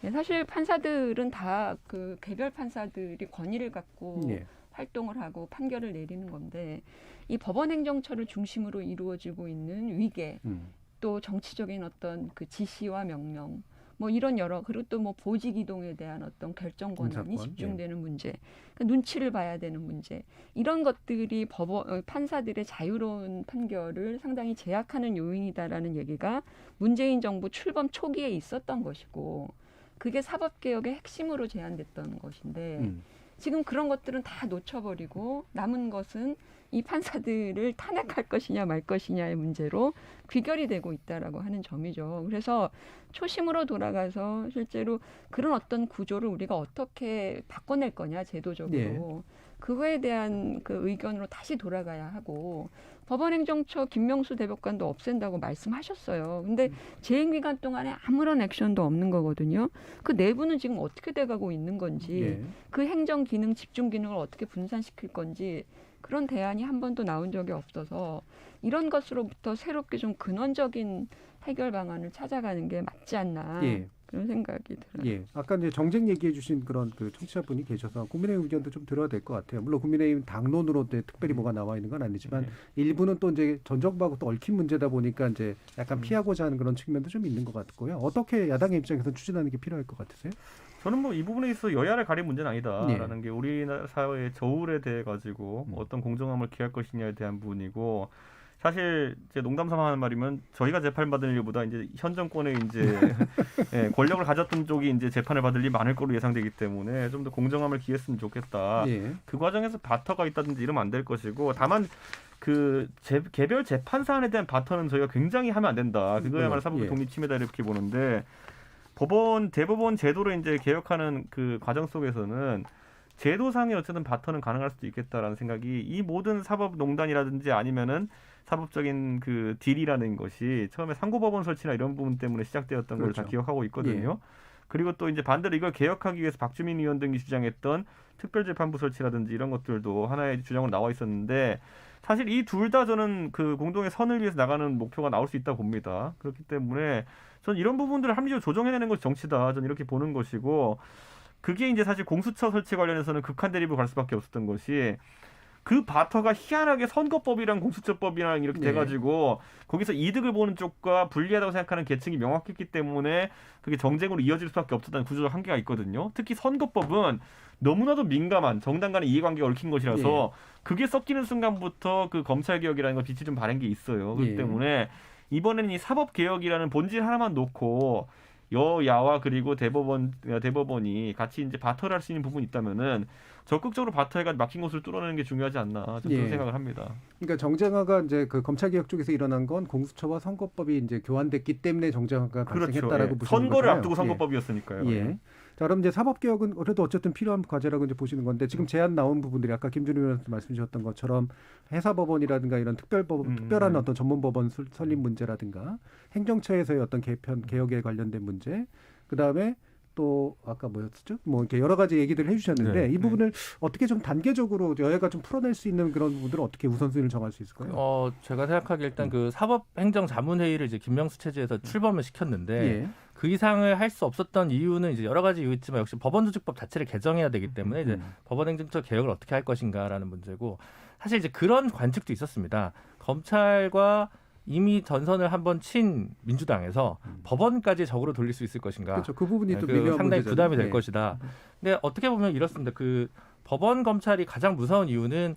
네, 사실 판사들은 다 그 개별 판사들이 권위를 갖고 예. 활동을 하고 판결을 내리는 건데 이 법원행정처를 중심으로 이루어지고 있는 위계 또 정치적인 어떤 그 지시와 명령 뭐 이런 여러 그리고 또 뭐 보직 이동에 대한 어떤 결정 권한이 인사권, 집중되는 문제 그러니까 눈치를 봐야 되는 문제 이런 것들이 판사들의 자유로운 판결을 상당히 제약하는 요인이다라는 얘기가 문재인 정부 출범 초기에 있었던 것이고 그게 사법개혁의 핵심으로 제안됐던 것인데 지금 그런 것들은 다 놓쳐버리고 남은 것은 이 판사들을 탄핵할 것이냐 말 것이냐의 문제로 귀결이 되고 있다라고 하는 점이죠. 그래서 초심으로 돌아가서 실제로 그런 어떤 구조를 우리가 어떻게 바꿔낼 거냐 제도적으로 네. 그거에 대한 그 의견으로 다시 돌아가야 하고 법원행정처 김명수 대법관도 없앤다고 말씀하셨어요. 근데 재임 기간 동안에 아무런 액션도 없는 거거든요. 그 내부는 지금 어떻게 돼가고 있는 건지 예. 그 행정 기능, 집중 기능을 어떻게 분산시킬 건지 그런 대안이 한 번도 나온 적이 없어서 이런 것으로부터 새롭게 좀 근원적인 해결 방안을 찾아가는 게 맞지 않나 예. 그런 생각이 들어요. 예. 아까 이제 정쟁 얘기해 주신 그런 그 청취자분이 계셔서 국민의힘 의견도 좀 들어야 될 것 같아요. 물론 국민의힘 당론으로 특별히 뭐가 나와 있는 건 아니지만 일부는 또 이제 전 정부하고 또 얽힌 문제다 보니까 이제 약간 피하고자 하는 그런 측면도 좀 있는 것 같고요. 어떻게 야당의 입장에서 추진하는 게 필요할 것 같으세요? 저는 뭐 이 부분에 있어 여야를 가린 문제는 아니다라는 예. 게 우리나라 사회의 저울에 대해 가지고 어떤 공정함을 기할 것이냐에 대한 부분이고 사실 이제 농담삼아 하는 말이면 저희가 재판 받을 일보다 이제 현 정권의 이제 예, 권력을 가졌던 쪽이 이제 재판을 받을 일이 많을 거로 예상되기 때문에 좀 더 공정함을 기했으면 좋겠다. 예. 그 과정에서 바터가 있다든지 이러면 안 될 것이고 다만 그 개별 재판 사안에 대한 바터는 저희가 굉장히 하면 안 된다. 그거야말로 사법 예. 독립 침해다 이렇게 보는데 대법원 제도를 이제 개혁하는 그 과정 속에서는 제도상의 어쨌든 바터는 가능할 수도 있겠다라는 생각이 이 모든 사법농단이라든지 아니면은 사법적인 그 딜이라는 것이 처음에 상고법원 설치나 이런 부분 때문에 시작되었던 걸 다 그렇죠. 기억하고 있거든요. 예. 그리고 또 이제 반대로 이걸 개혁하기 위해서 박주민 의원 등이 주장했던 특별재판부 설치라든지 이런 것들도 하나의 주장으로 나와 있었는데 사실 이 둘 다 저는 그 공동의 선을 위해서 나가는 목표가 나올 수 있다고 봅니다. 그렇기 때문에 저는 이런 부분들을 합리적으로 조정해내는 것이 정치다. 저는 이렇게 보는 것이고 그게 이제 사실 공수처 설치 관련해서는 극한 대립을 갈 수밖에 없었던 것이 그 바터가 희한하게 선거법이랑 공수처법이랑 이렇게 네. 돼가지고 거기서 이득을 보는 쪽과 불리하다고 생각하는 계층이 명확했기 때문에 그게 정쟁으로 이어질 수밖에 없었다는 구조적 한계가 있거든요. 특히 선거법은 너무나도 민감한 정당 간의 이해관계가 얽힌 것이라서 그게 섞이는 순간부터 그 검찰개혁이라는 걸 빛이 좀 바른 게 있어요. 그렇기 때문에 이번에는 이 사법개혁이라는 본질 하나만 놓고 여야와 그리고 대법원이 같이 이제 바터를 할 수 있는 부분이 있다면은 적극적으로 바터가 막힌 곳을 뚫어내는 게 중요하지 않나 저는 그런 생각을 합니다. 그러니까 정쟁화가 이제 그 검찰개혁 쪽에서 일어난 건 공수처와 선거법이 이제 교환됐기 때문에 정쟁화가 발생했다라고 보시는 선거를 거잖아요. 앞두고 선거법이었으니까요. 예. 자, 그럼 이제 사법개혁은 그래도 어쨌든 필요한 과제라고 이제 보시는 건데 지금 제안 나온 부분들이 아까 김준우 의원께서 말씀 주셨던 것처럼 해사법원이라든가 이런 특별한 어떤 전문법원 설립 문제라든가 행정처에서의 어떤 개혁에 관련된 문제, 그 다음에 또 아까 뭐였죠? 뭐 이렇게 여러 가지 얘기들을 해주셨는데 이 부분을 어떻게 좀 단계적으로 여야가 좀 풀어낼 수 있는 그런 부분들은 어떻게 우선순위를 정할 수 있을까요? 제가 생각하기에 일단 그 사법행정자문회의를 이제 김명수 체제에서 출범을 시켰는데 예. 그 이상을 할 수 없었던 이유는 이제 여러 가지 이유 있지만 역시 법원조직법 자체를 개정해야 되기 때문에 이제 법원행정처 개혁을 어떻게 할 것인가라는 문제고 사실 이제 그런 관측도 있었습니다. 검찰과 이미 전선을 한번 친 민주당에서 법원까지 적으로 돌릴 수 있을 것인가? 그렇죠. 그 부분이 또 상당히 문제잖아요. 부담이 될 예. 것이다. 근데 어떻게 보면 이렇습니다. 그 법원 검찰이 가장 무서운 이유는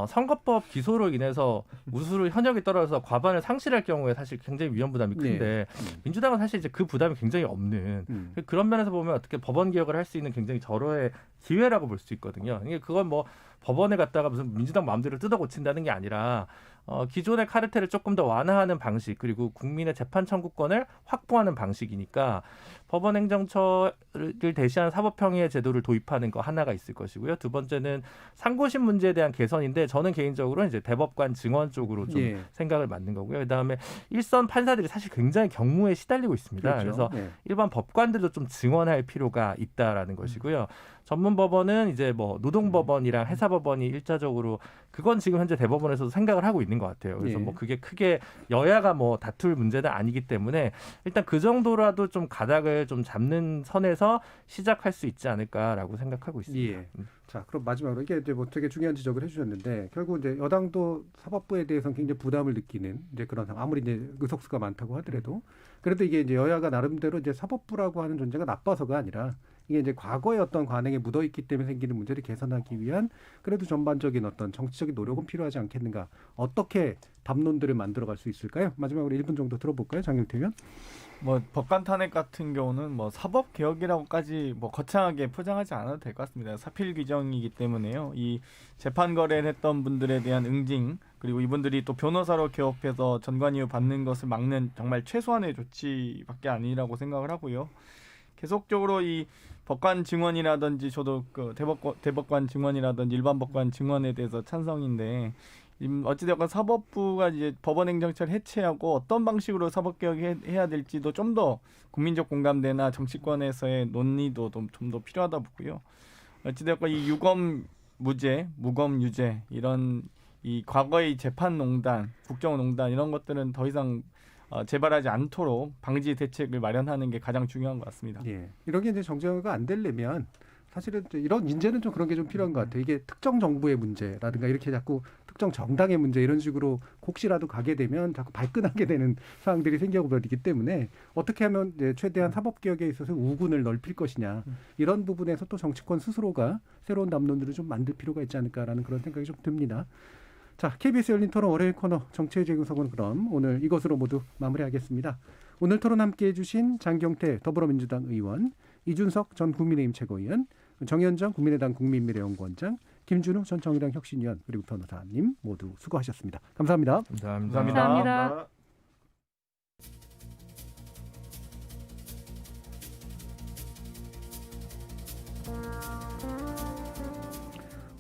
선거법 기소로 인해서 우수를 현역이 떨어져서 과반을 상실할 경우에 사실 굉장히 위험 부담이 큰데 민주당은 사실 이제 그 부담이 굉장히 없는 그런 면에서 보면 어떻게 법원 개혁을 할 수 있는 굉장히 절호의 기회라고 볼 수 있거든요. 이게 그건 뭐 법원에 갔다가 무슨 민주당 마음대로 뜯어 고친다는 게 아니라 기존의 카르텔을 조금 더 완화하는 방식 그리고 국민의 재판 청구권을 확보하는 방식이니까 법원 행정처를 대시하는 사법평의 제도를 도입하는 거 하나가 있을 것이고요. 두 번째는 상고심 문제에 대한 개선인데 저는 개인적으로 이제 대법관 증원 쪽으로 좀 생각을 맞는 거고요. 그다음에 일선 판사들이 사실 굉장히 경무에 시달리고 있습니다. 그렇죠. 그래서 일반 법관들도 좀 증원할 필요가 있다라는 것이고요. 전문 법원은 이제 뭐 노동법원이랑 해사법원이 일차적으로 그건 지금 현재 대법원에서도 생각을 하고 있는 것 같아요. 그래서 뭐 그게 크게 여야가 뭐 다툴 문제는 아니기 때문에 일단 그 정도라도 좀 가닥을 좀 잡는 선에서 시작할 수 있지 않을까라고 생각하고 있습니다. 예. 자, 그럼 마지막으로 이게 이제 뭐 되게 중요한 지적을 해주셨는데 결국 이제 여당도 사법부에 대해서는 굉장히 부담을 느끼는 이제 그런 상황. 아무리 이제 의석수가 많다고 하더라도 그래도 이게 이제 여야가 나름대로 이제 사법부라고 하는 존재가 나빠서가 아니라 이게 이제 과거의 어떤 관행에 묻어 있기 때문에 생기는 문제를 개선하기 위한 그래도 전반적인 어떤 정치적인 노력은 필요하지 않겠는가? 어떻게 담론들을 만들어갈 수 있을까요? 마지막으로 1분 정도 들어볼까요, 장경태 의원? 뭐 법관 탄핵 같은 경우는 뭐 사법 개혁이라고까지 뭐 거창하게 포장하지 않아도 될 것 같습니다. 사필 규정이기 때문에요. 이 재판 거래를 했던 분들에 대한 응징 그리고 이분들이 또 변호사로 개업해서 전관이유 받는 것을 막는 정말 최소한의 조치밖에 아니라고 생각을 하고요. 계속적으로 이 법관 증언이라든지 저도 그 대법관 증언이라든지 일반 법관 증언에 대해서 찬성인데 어찌되었건 사법부가 이제 법원 행정처를 해체하고 어떤 방식으로 사법 개혁해야 될지도 좀 더 국민적 공감대나 정치권에서의 논의도 좀 더 필요하다 보고요. 어찌되었건 이 유검 무죄, 무검 유죄 이런 이 과거의 재판농단, 국정농단 이런 것들은 더 이상 재발하지 않도록 방지 대책을 마련하는 게 가장 중요한 것 같습니다. 예. 이런 게 이제 정쟁화가 안 되려면 사실은 이런 인재는 좀 그런 게 좀 필요한 것 같아요. 이게 특정 정부의 문제라든가 이렇게 자꾸 특정 정당의 문제 이런 식으로 혹시라도 가게 되면 자꾸 발끈하게 되는 상황들이 생겨버리기 때문에 어떻게 하면 이제 최대한 사법개혁에 있어서 우군을 넓힐 것이냐 이런 부분에서 또 정치권 스스로가 새로운 담론들을 좀 만들 필요가 있지 않을까라는 그런 생각이 좀 듭니다. 자, KBS 열린 토론 월요일 코너 정치의 재구성은 그럼 오늘 이것으로 모두 마무리하겠습니다. 오늘 토론 함께해 주신 장경태 더불어민주당 의원, 이준석 전 국민의힘 최고위원, 정현정 국민의당 국민미래연구원장, 김준우 전 정의당 혁신위원 그리고 변호사님 모두 수고하셨습니다. 감사합니다. 감사합니다. 감사합니다.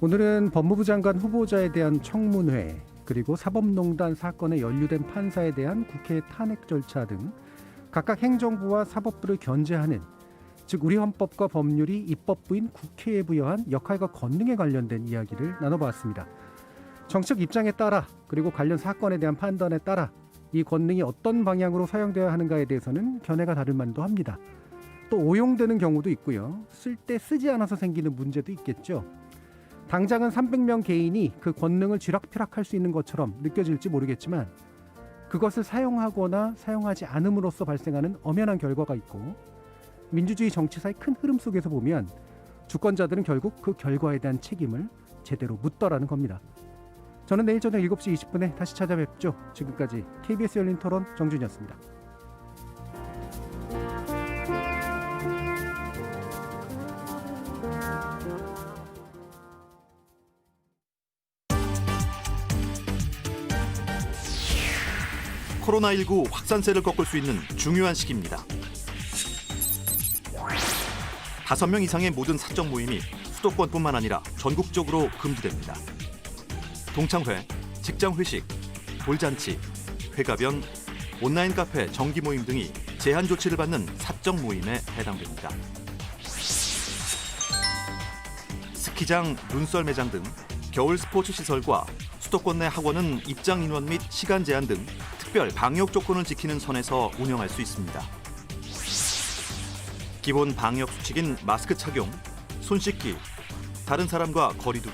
오늘은 법무부 장관 후보자에 대한 청문회 그리고 사법농단 사건에 연루된 판사에 대한 국회 탄핵 절차 등 각각 행정부와 사법부를 견제하는 즉 우리 헌법과 법률이 입법부인 국회에 부여한 역할과 권능에 관련된 이야기를 나눠봤습니다. 정책 입장에 따라 그리고 관련 사건에 대한 판단에 따라 이 권능이 어떤 방향으로 사용되어야 하는가에 대해서는 견해가 다를 만도 합니다. 또 오용되는 경우도 있고요. 쓸 때 쓰지 않아서 생기는 문제도 있겠죠. 당장은 300명 개인이 그 권능을 쥐락펴락할 수 있는 것처럼 느껴질지 모르겠지만 그것을 사용하거나 사용하지 않음으로써 발생하는 엄연한 결과가 있고 민주주의 정치사의 큰 흐름 속에서 보면 주권자들은 결국 그 결과에 대한 책임을 제대로 묻더라는 겁니다. 저는 내일 저녁 7시 20분에 다시 찾아뵙죠. 지금까지 KBS 열린 토론 정준이었습니다. 코로나19 확산세를 꺾을 수 있는 중요한 시기입니다. 5명 이상의 모든 사적 모임이 수도권뿐만 아니라 전국적으로 금지됩니다. 동창회, 직장회식, 돌잔치, 회가변, 온라인 카페, 정기 모임 등이 제한 조치를 받는 사적 모임에 해당됩니다. 스키장, 눈썰 매장 등 겨울 스포츠 시설과 수도권 내 학원은 입장 인원 및 시간 제한 등 특별 방역 조건을 지키는 선에서 운영할 수 있습니다. 기본 방역 수칙인 마스크 착용, 손 씻기, 다른 사람과 거리 두기,